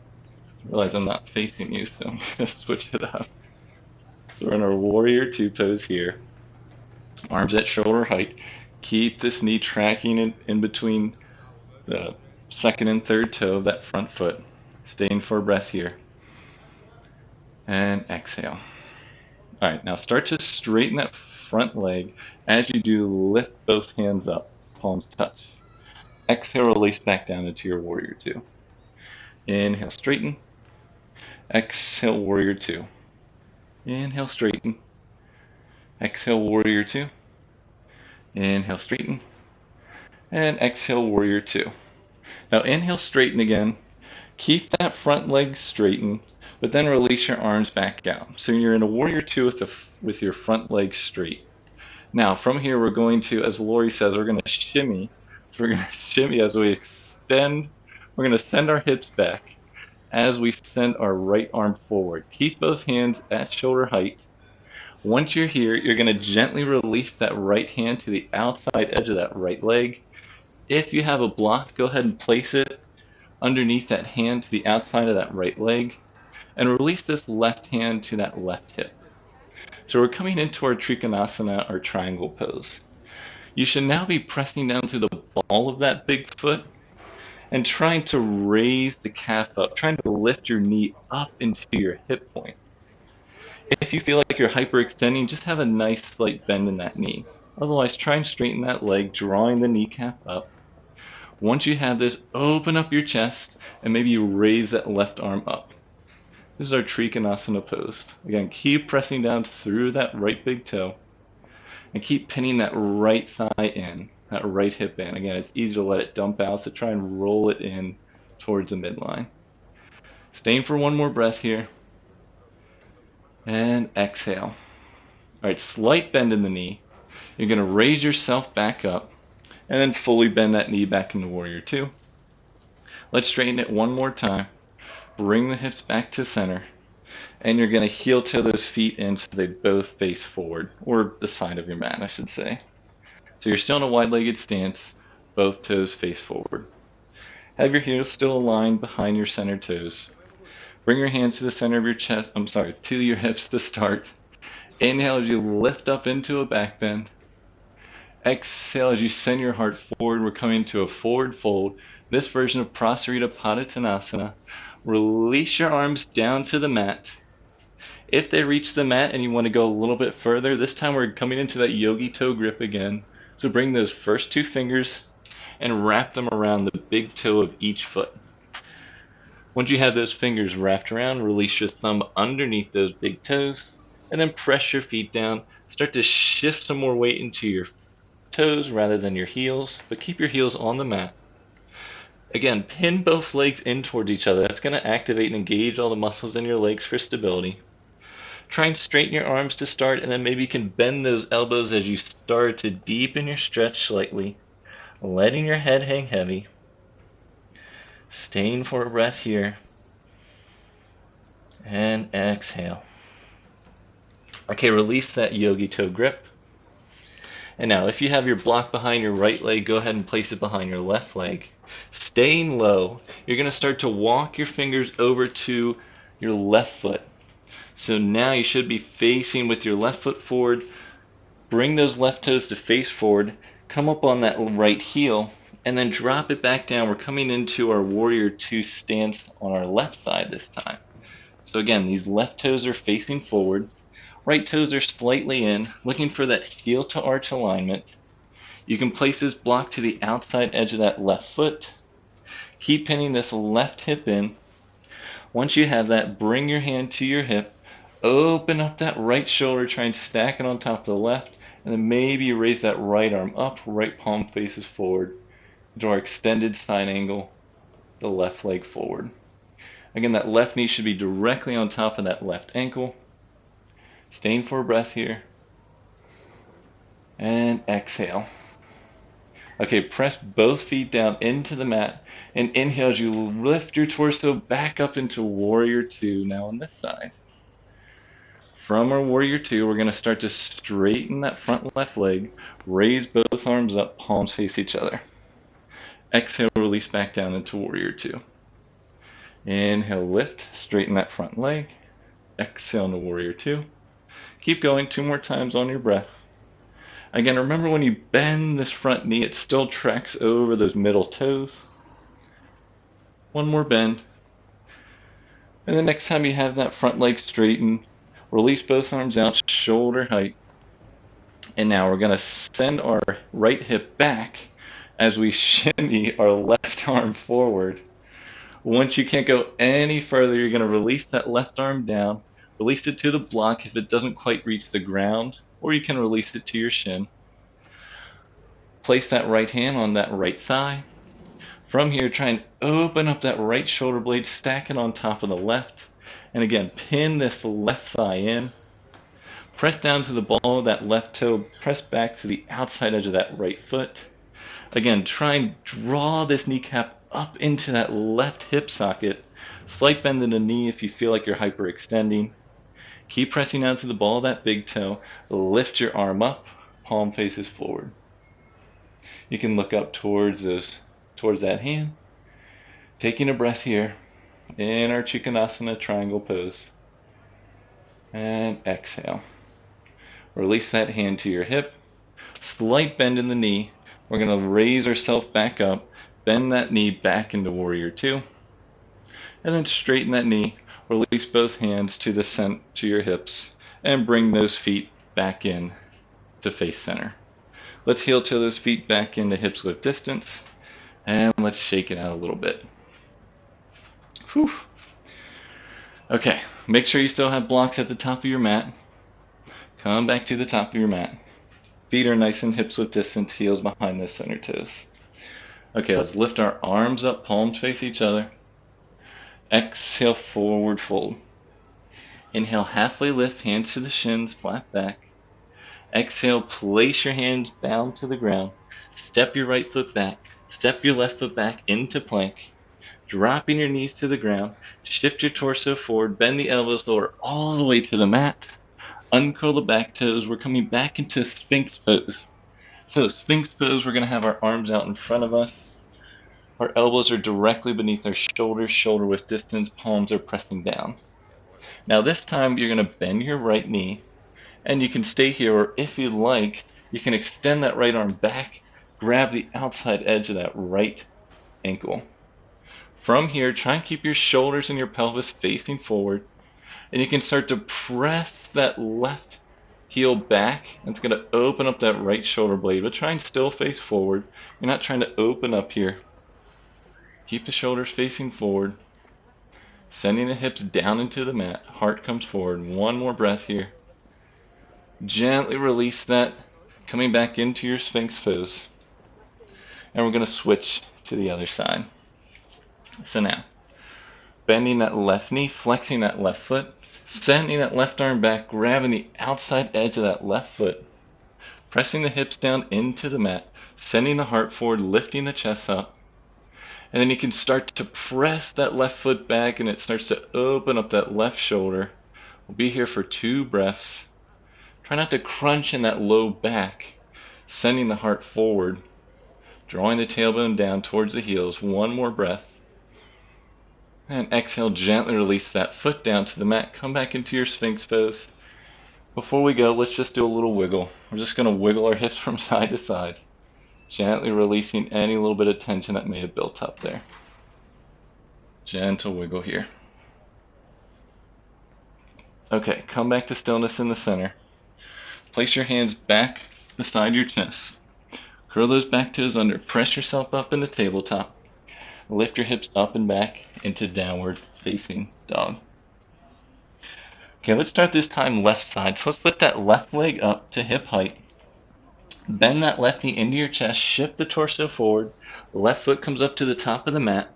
I realize I'm not facing you, so I'm going to switch it up. So we're in our warrior two pose here. Arms at shoulder height. Keep this knee tracking in between the second and third toe of that front foot. Staying for a breath here. And exhale. All right, now start to straighten that front leg. As you do, lift both hands up, palms touch. Exhale, release back down into your warrior two. Inhale, straighten. Exhale, warrior two. Inhale, straighten. Exhale, warrior two. Inhale, straighten. And exhale, warrior two. Now inhale, straighten again. Keep that front leg straightened, but then release your arms back out. So you're in a warrior two with your front leg straight. Now from here, we're going to, as Lori says, we're going to shimmy So we're going to shimmy as we extend. We're going to send our hips back as we send our right arm forward. Keep both hands at shoulder height. Once you're here, you're going to gently release that right hand to the outside edge of that right leg. If you have a block, go ahead and place it underneath that hand to the outside of that right leg, and release this left hand to that left hip. So we're coming into our Trikonasana, our triangle pose. You should now be pressing down through the ball of that big foot and trying to raise the calf up, trying to lift your knee up into your hip point. If you feel like you're hyperextending, just have a nice slight bend in that knee. Otherwise, try and straighten that leg, drawing the kneecap up. Once you have this, open up your chest and maybe you raise that left arm up. This is our Trikonasana pose. Again, keep pressing down through that right big toe and keep pinning that right thigh in, that right hip in. Again, it's easy to let it dump out, so try and roll it in towards the midline. Staying for one more breath here. And exhale. All right, slight bend in the knee. You're going to raise yourself back up and then fully bend that knee back into Warrior Two. Let's straighten it one more time. Bring the hips back to center. And you're going to heel toe those feet in so they both face forward, or the side of your mat, I should say. So you're still in a wide-legged stance, both toes face forward. Have your heels still aligned behind your center toes. Bring your hands to the center of your chest, to your hips to start. Inhale as you lift up into a back bend. Exhale as you send your heart forward. We're coming to a forward fold. This version of Prasarita Padottanasana. Release your arms down to the mat. If they reach the mat and you want to go a little bit further, this time we're coming into that yogi toe grip again. So bring those first two fingers and wrap them around the big toe of each foot. Once you have those fingers wrapped around, release your thumb underneath those big toes and then press your feet down. Start to shift some more weight into your toes rather than your heels, but keep your heels on the mat. Again, pin both legs in towards each other. That's going to activate and engage all the muscles in your legs for stability. Try and straighten your arms to start, and then maybe you can bend those elbows as you start to deepen your stretch slightly, letting your head hang heavy. Staying for a breath here. And exhale. Okay, release that yogi toe grip. And now, if you have your block behind your right leg, go ahead and place it behind your left leg. Staying low, you're going to start to walk your fingers over to your left foot. So now you should be facing with your left foot forward. Bring those left toes to face forward. Come up on that right heel and then drop it back down. We're coming into our Warrior Two stance on our left side this time. So again, these left toes are facing forward. Right toes are slightly in, looking for that heel to arch alignment. You can place this block to the outside edge of that left foot. Keep pinning this left hip in. Once you have that, bring your hand to your hip. Open up that right shoulder, try and stack it on top of the left, and then maybe you raise that right arm up, right palm faces forward. Draw extended side angle, the left leg forward. Again, that left knee should be directly on top of that left ankle. Staying for a breath here. And exhale. Okay, press both feet down into the mat and inhale as you lift your torso back up into Warrior Two now on this side. From our Warrior Two, we're going to start to straighten that front left leg, raise both arms up, palms face each other. Exhale, release back down into Warrior Two. Inhale, lift, straighten that front leg. Exhale into Warrior Two. Keep going 2 more times on your breath. Again, remember when you bend this front knee, it still tracks over those middle toes. 1 more bend. And the next time you have that front leg straightened, release both arms out, shoulder height. And now we're going to send our right hip back as we shimmy our left arm forward. Once you can't go any further, you're going to release that left arm down. Release it to the block if it doesn't quite reach the ground, or you can release it to your shin. Place that right hand on that right thigh. From here, try and open up that right shoulder blade, stack it on top of the left. And again, pin this left thigh in. Press down to the ball of that left toe. Press back to the outside edge of that right foot. Again, try and draw this kneecap up into that left hip socket. Slight bend in the knee if you feel like you're hyperextending. Keep pressing down to the ball of that big toe. Lift your arm up, palm faces forward. You can look up towards that hand. Taking a breath here in our Trikonasana triangle pose. And exhale. Release that hand to your hip. Slight bend in the knee. We're going to raise ourselves back up. Bend that knee back into warrior two. And then straighten that knee. Release both hands to your hips. And bring those feet back in to face center. Let's heel toe those feet back into hips width distance. And let's shake it out a little bit. Whew. Okay, make sure you still have blocks at the top of your mat. Come back to the top of your mat. Feet are nice and hips width distance, heels behind those center toes. Okay, let's lift our arms up, palms face each other. Exhale, forward fold. Inhale, halfway lift, hands to the shins, flat back. Exhale, place your hands down to the ground. Step your right foot back. Step your left foot back into plank. Dropping your knees to the ground. Shift your torso forward. Bend the elbows lower all the way to the mat. Uncurl the back toes. We're coming back into Sphinx pose. So Sphinx pose, we're going to have our arms out in front of us. Our elbows are directly beneath our shoulders, shoulder width distance. Palms are pressing down. Now this time you're going to bend your right knee. And you can stay here, or if you like, you can extend that right arm back, grab the outside edge of that right ankle. From here, try and keep your shoulders and your pelvis facing forward, and you can start to press that left heel back. It's going to open up that right shoulder blade, but try and still face forward. You're not trying to open up here. Keep the shoulders facing forward, sending the hips down into the mat. Heart comes forward. One more breath here. Gently release that, coming back into your Sphinx pose. And we're going to switch to the other side. So now, bending that left knee, flexing that left foot, sending that left arm back, grabbing the outside edge of that left foot, pressing the hips down into the mat, sending the heart forward, lifting the chest up. And then you can start to press that left foot back, and it starts to open up that left shoulder. We'll be here for 2 breaths. Try not to crunch in that low back, sending the heart forward, drawing the tailbone down towards the heels. One more breath. And exhale, gently release that foot down to the mat. Come back into your Sphinx pose. Before we go, let's just do a little wiggle. We're just going to wiggle our hips from side to side, gently releasing any little bit of tension that may have built up there. Gentle wiggle here. Okay, come back to stillness in the center. Place your hands back beside your chest. Curl those back toes under. Press yourself up into tabletop. Lift your hips up and back into downward facing dog. Okay, let's start this time left side. So let's lift that left leg up to hip height. Bend that left knee into your chest. Shift the torso forward. Left foot comes up to the top of the mat.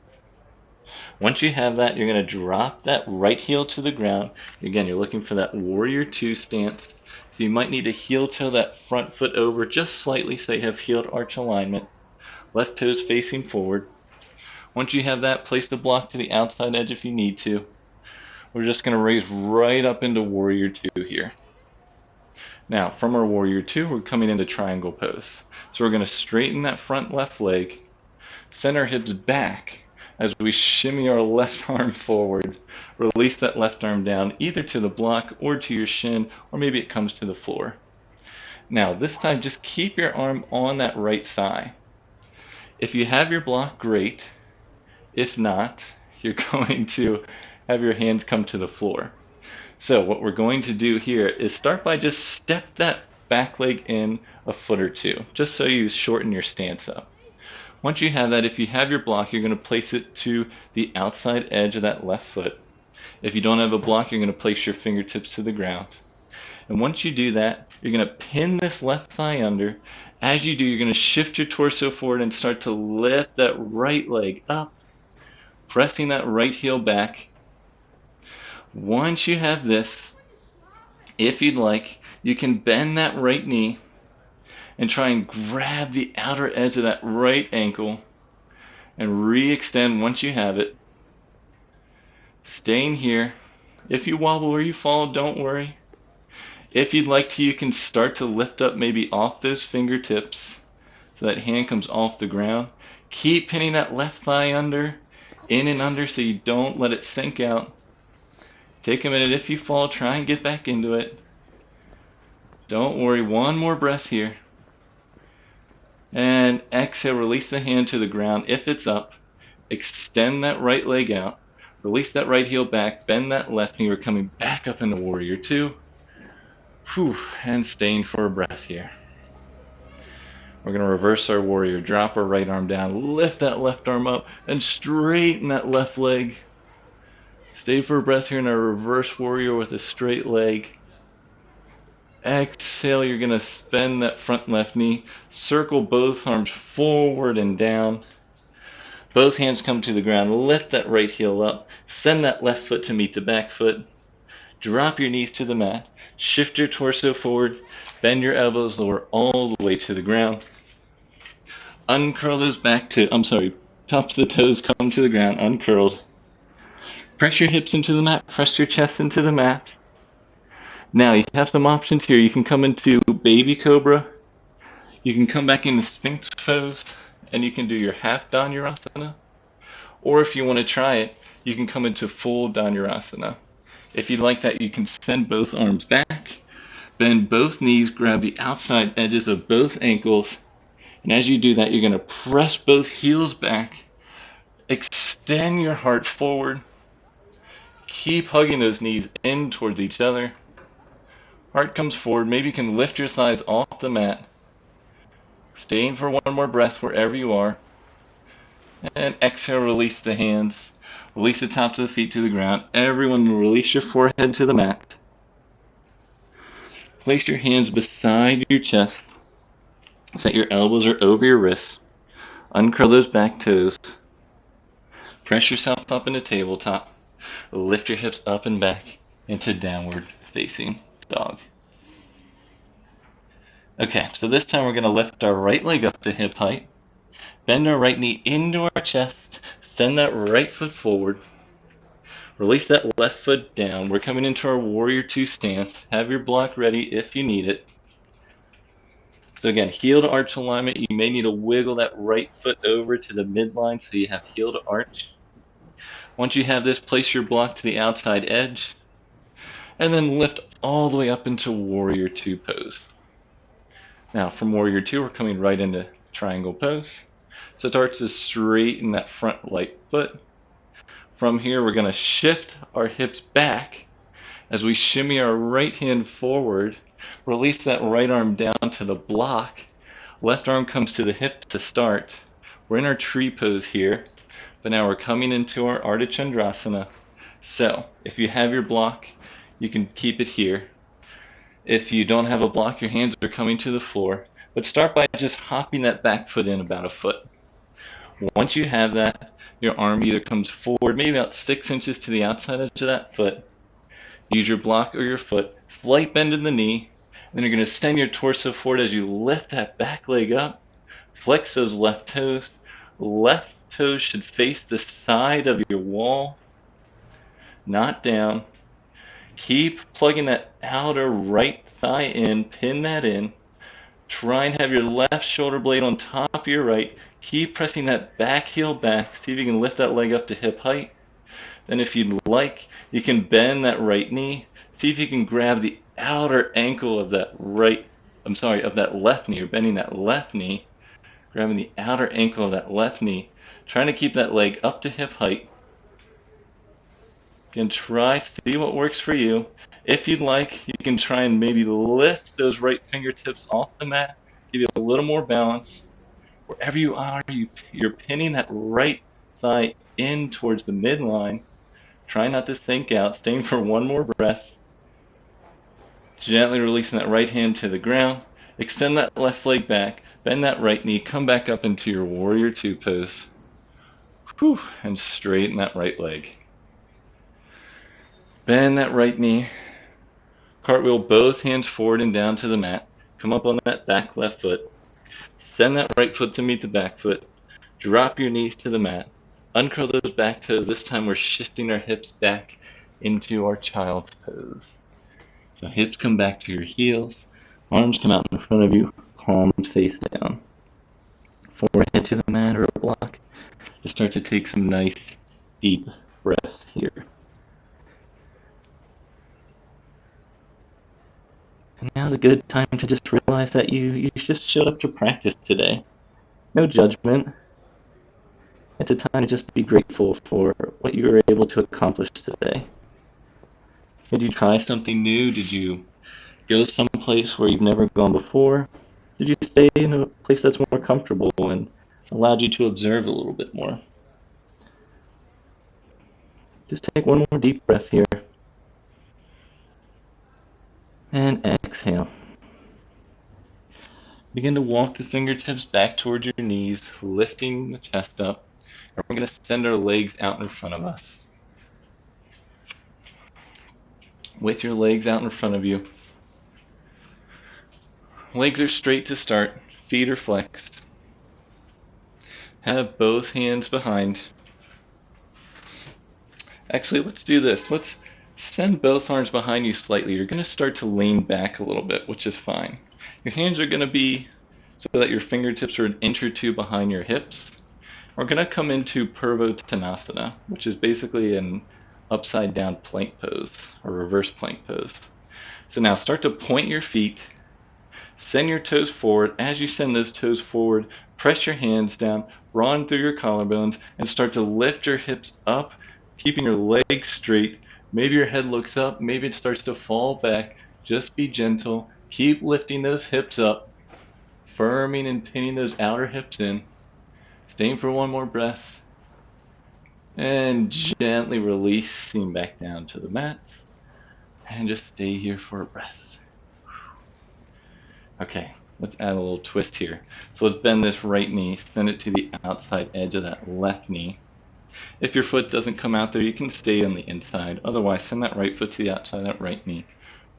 Once you have that, you're going to drop that right heel to the ground. Again, you're looking for that warrior two stance. So you might need to heel toe that front foot over just slightly so you have heeled arch alignment. Left toes facing forward. Once you have that, place the block to the outside edge if you need to. We're just going to raise right up into warrior two here. Now, from our warrior two, we're coming into triangle pose. So we're going to straighten that front left leg, send our hips back as we shimmy our left arm forward. Release that left arm down either to the block or to your shin, or maybe it comes to the floor. Now, this time, just keep your arm on that right thigh. If you have your block, great. If not, you're going to have your hands come to the floor. So what we're going to do here is start by just step that back leg in a foot or two, just so you shorten your stance up. Once you have that, if you have your block, you're going to place it to the outside edge of that left foot. If you don't have a block, you're going to place your fingertips to the ground. And once you do that, you're going to pin this left thigh under. As you do, you're going to shift your torso forward and start to lift that right leg up, pressing that right heel back. Once you have this, if you'd like, you can bend that right knee and try and grab the outer edge of that right ankle and re-extend once you have it. Staying here. If you wobble or you fall, don't worry. If you'd like to, you can start to lift up maybe off those fingertips so that hand comes off the ground. Keep pinning that left thigh under, in and under, so you don't let it sink out. Take a minute. If you fall, try and get back into it. Don't worry. One more breath here. And exhale, release the hand to the ground. If it's up, extend that right leg out. Release that right heel back. Bend that left knee. We're coming back up into warrior two. Whew, and staying for a breath here. We're going to reverse our warrior. Drop our right arm down. Lift that left arm up and straighten that left leg. Stay for a breath here in our reverse warrior with a straight leg. Exhale, you're going to bend that front left knee. Circle both arms forward and down. Both hands come to the ground. Lift that right heel up. Send that left foot to meet the back foot. Drop your knees to the mat. Shift your torso forward. Bend your elbows, lower all the way to the ground. Uncurl those tops of the toes come to the ground, uncurled. Press your hips into the mat. Press your chest into the mat. Now you have some options here. You can come into baby cobra. You can come back into sphinx pose, and you can do your half Dhanurasana. Or if you want to try it, you can come into full Dhanurasana. If you like that, you can send both arms back, bend both knees, grab the outside edges of both ankles, and as you do that, you're going to press both heels back, extend your heart forward, keep hugging those knees in towards each other. Heart comes forward. Maybe you can lift your thighs off the mat. Staying for one more breath wherever you are. And exhale, release the hands. Release the tops of the feet to the ground. Everyone release your forehead to the mat. Place your hands beside your chest so that your elbows are over your wrists. Uncurl those back toes. Press yourself up into tabletop. Lift your hips up and back into downward facing dog. Okay, so this time we're going to lift our right leg up to hip height. Bend our right knee into our chest. Send that right foot forward. Release that left foot down. We're coming into our warrior two stance. Have your block ready if you need it. So again, heel to arch alignment. You may need to wiggle that right foot over to the midline so you have heel to arch. Once you have this, place your block to the outside edge. And then lift all the way up into warrior two pose. Now from warrior two, we're coming right into triangle pose. So start to straighten that front right foot. From here, we're going to shift our hips back as we shimmy our right hand forward. Release that right arm down to the block. Left arm comes to the hip to start. We're in our tree pose here, but now we're coming into our Ardha Chandrasana. So if you have your block, you can keep it here. If you don't have a block, your hands are coming to the floor. But start by just hopping that back foot in about a foot. Once you have that, your arm either comes forward, maybe about 6 inches to the outside edge of that foot. Use your block or your foot, slight bend in the knee, and then you're going to extend your torso forward as you lift that back leg up. Flex those left toes. Left toes should face the side of your wall, not down. Keep plugging that outer right thigh in, pin that in. Try and have your left shoulder blade on top of your right. Keep pressing that back heel back. See if you can lift that leg up to hip height. Then if you'd like, you can bend that right knee. See if you can grab the outer ankle of that left knee. You're bending that left knee, grabbing the outer ankle of that left knee, trying to keep that leg up to hip height. You can try, see what works for you. If you'd like, you can try and maybe lift those right fingertips off the mat, give you a little more balance. Wherever you are, you're pinning that right thigh in towards the midline. Try not to sink out, staying for one more breath. Gently releasing that right hand to the ground. Extend that left leg back, bend that right knee, come back up into your warrior two pose. Whew, and straighten that right leg. Bend that right knee. Cartwheel both hands forward and down to the mat. Come up on that back left foot. Send that right foot to meet the back foot. Drop your knees to the mat. Uncurl those back toes. This time we're shifting our hips back into our child's pose. So hips come back to your heels. Arms come out in front of you. Palms face down. Forehead to the mat or a block. Just start to take some nice deep breaths here. And now's a good time to just realize that you just showed up to practice today. No judgment. It's a time to just be grateful for what you were able to accomplish today. Did you try something new? Did you go someplace where you've never gone before? Did you stay in a place that's more comfortable and allowed you to observe a little bit more? Just take one more deep breath here. And exhale. Begin to walk the fingertips back towards your knees, lifting the chest up. And we're going to send our legs out in front of us. With your legs out in front of you. Legs are straight to start. Feet are flexed. Have both hands behind. Actually, let's do this. Let's send both arms behind you slightly. You're going to start to lean back a little bit, which is fine. Your hands are going to be so that your fingertips are an inch or two behind your hips. We're going to come into Purvottanasana, which is basically an upside down plank pose or reverse plank pose. So now start to point your feet, send your toes forward. As you send those toes forward, press your hands down, run through your collarbones, and start to lift your hips up, keeping your legs straight. Maybe your head looks up, maybe it starts to fall back. Just be gentle. Keep lifting those hips up, firming and pinning those outer hips in. Staying for one more breath. And gently releasing back down to the mat. And just stay here for a breath. Okay, let's add a little twist here. So let's bend this right knee, send it to the outside edge of that left knee. If your foot doesn't come out there, you can stay on the inside. Otherwise, send that right foot to the outside of that right knee.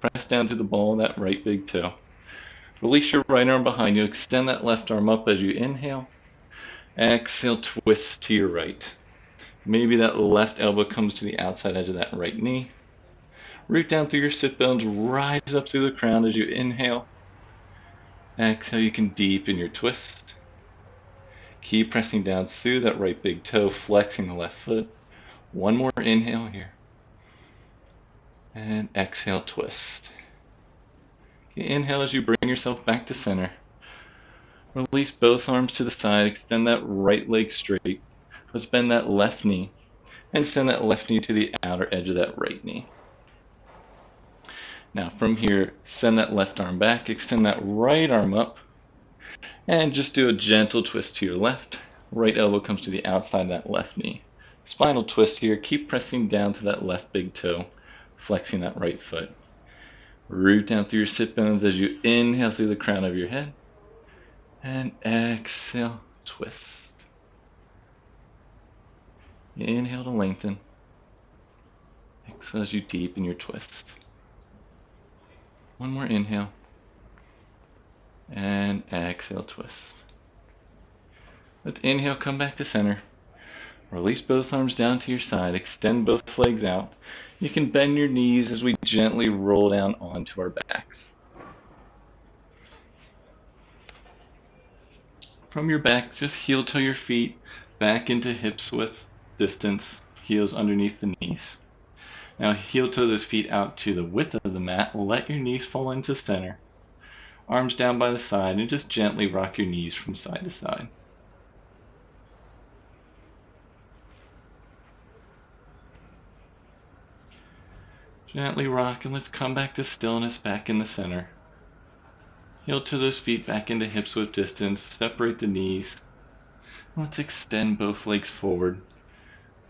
Press down to the ball of that right big toe. Release your right arm behind you. Extend that left arm up as you inhale. Exhale, twist to your right. Maybe that left elbow comes to the outside edge of that right knee. Root down through your sit bones, rise up through the crown as you inhale. Exhale, you can deepen your twist. Keep pressing down through that right big toe, flexing the left foot. One more inhale here. And exhale, twist. Inhale as you bring yourself back to center. Release both arms to the side, extend that right leg straight. Let's bend that left knee and send that left knee to the outer edge of that right knee. Now from here, send that left arm back, extend that right arm up, and just do a gentle twist to your left. Right elbow comes to the outside of that left knee. Spinal twist here, keep pressing down to that left big toe, flexing that right foot. Root down through your sit bones as you inhale through the crown of your head, and exhale, twist. Inhale to lengthen. Exhale as you deepen your twist. One more inhale. And exhale, twist. Let's inhale, come back to center. Release both arms down to your side. Extend both legs out. You can bend your knees as we gently roll down onto our backs. From your back, just heel toe your feet back into hips width distance, heels underneath the knees. Now heel toe those feet out to the width of the mat. Let your knees fall into center. Arms down by the side and just gently rock your knees from side to side. Gently rock and let's come back to stillness back in the center. Heel to those feet back into hips width distance. Separate the knees. Let's extend both legs forward.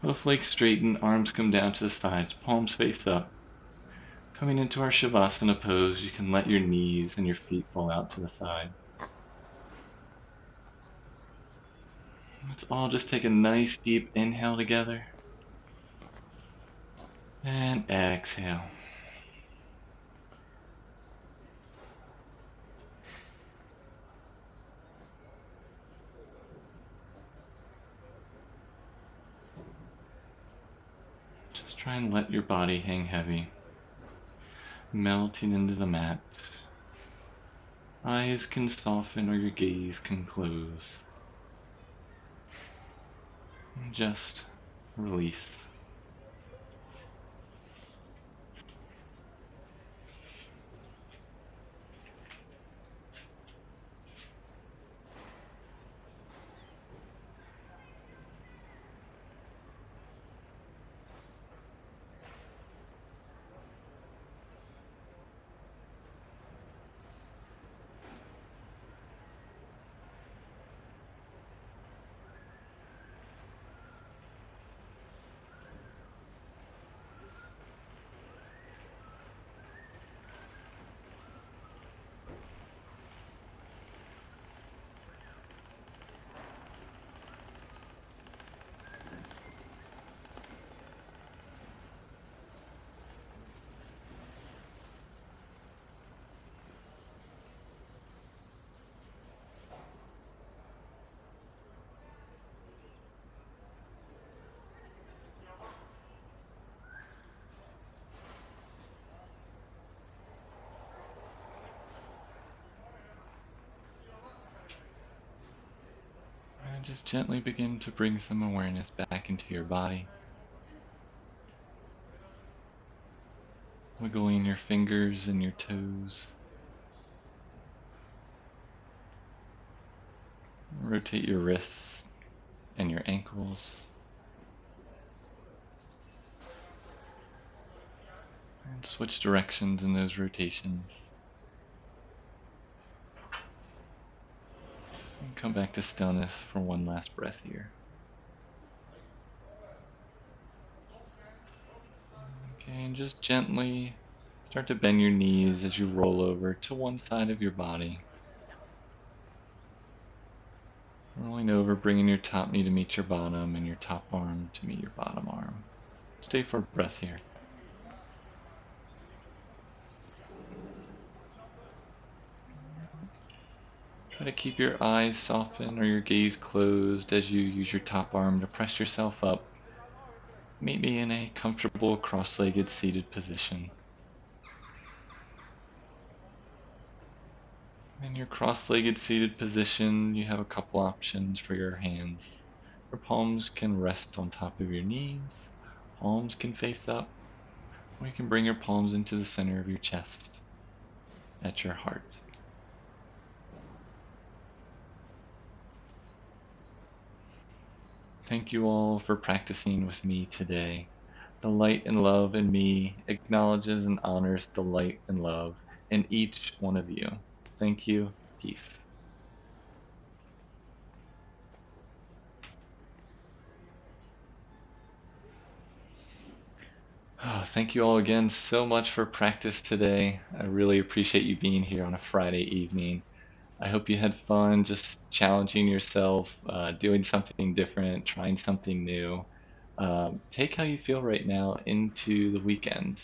Both legs straighten, arms come down to the sides, palms face up. Coming into our Shavasana pose, you can let your knees and your feet fall out to the side. Let's all just take a nice deep inhale together. And exhale. Try and let your body hang heavy, melting into the mat. Eyes can soften or your gaze can close. And just release. And just gently begin to bring some awareness back into your body. Wiggling your fingers and your toes. Rotate your wrists and your ankles. And switch directions in those rotations. And come back to stillness for one last breath here. Okay, and just gently start to bend your knees as you roll over to one side of your body. Rolling over, bringing your top knee to meet your bottom and your top arm to meet your bottom arm. Stay for a breath here. Try to keep your eyes softened or your gaze closed as you use your top arm to press yourself up. Meet me in a comfortable cross-legged seated position. In your cross-legged seated position, you have a couple options for your hands. Your palms can rest on top of your knees, palms can face up, or you can bring your palms into the center of your chest at your heart. Thank you all for practicing with me today. The light and love in me acknowledges and honors the light and love in each one of you. Thank you. Peace. Oh, thank you all again so much for practice today. I really appreciate you being here on a Friday evening. I hope you had fun just challenging yourself, doing something different, trying something new. Take how you feel right now into the weekend.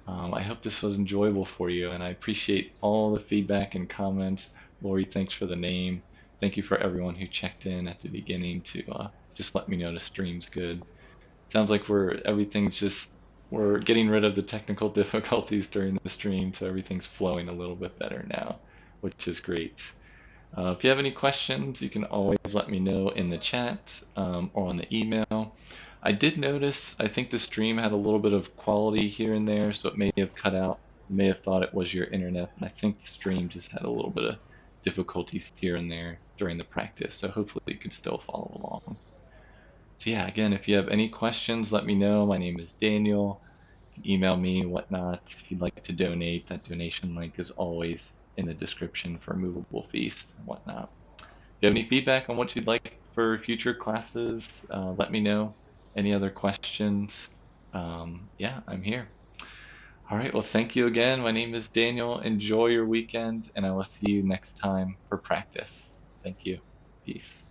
I hope this was enjoyable for you, and I appreciate all the feedback and comments. Lori, thanks for the name. Thank you for everyone who checked in at the beginning to just let me know the stream's good. Sounds like we're getting rid of the technical difficulties during the stream, so everything's flowing a little bit better now, which is great. If you have any questions, you can always let me know in the chat or on the email. I did notice, I think the stream had a little bit of quality here and there, so it may have cut out. You may have thought it was your internet, but I think the stream just had a little bit of difficulties here and there during the practice, so hopefully you can still follow along. So yeah, again, if you have any questions, let me know. My name is Daniel. You can email me, whatnot. If you'd like to donate, that donation link is always in the description for movable feast and whatnot. If you have any feedback on what you'd like for future classes, let me know. Any other questions? Yeah, I'm here. All right, well, thank you again. My name is Daniel. Enjoy your weekend, and I will see you next time for practice. Thank you. Peace.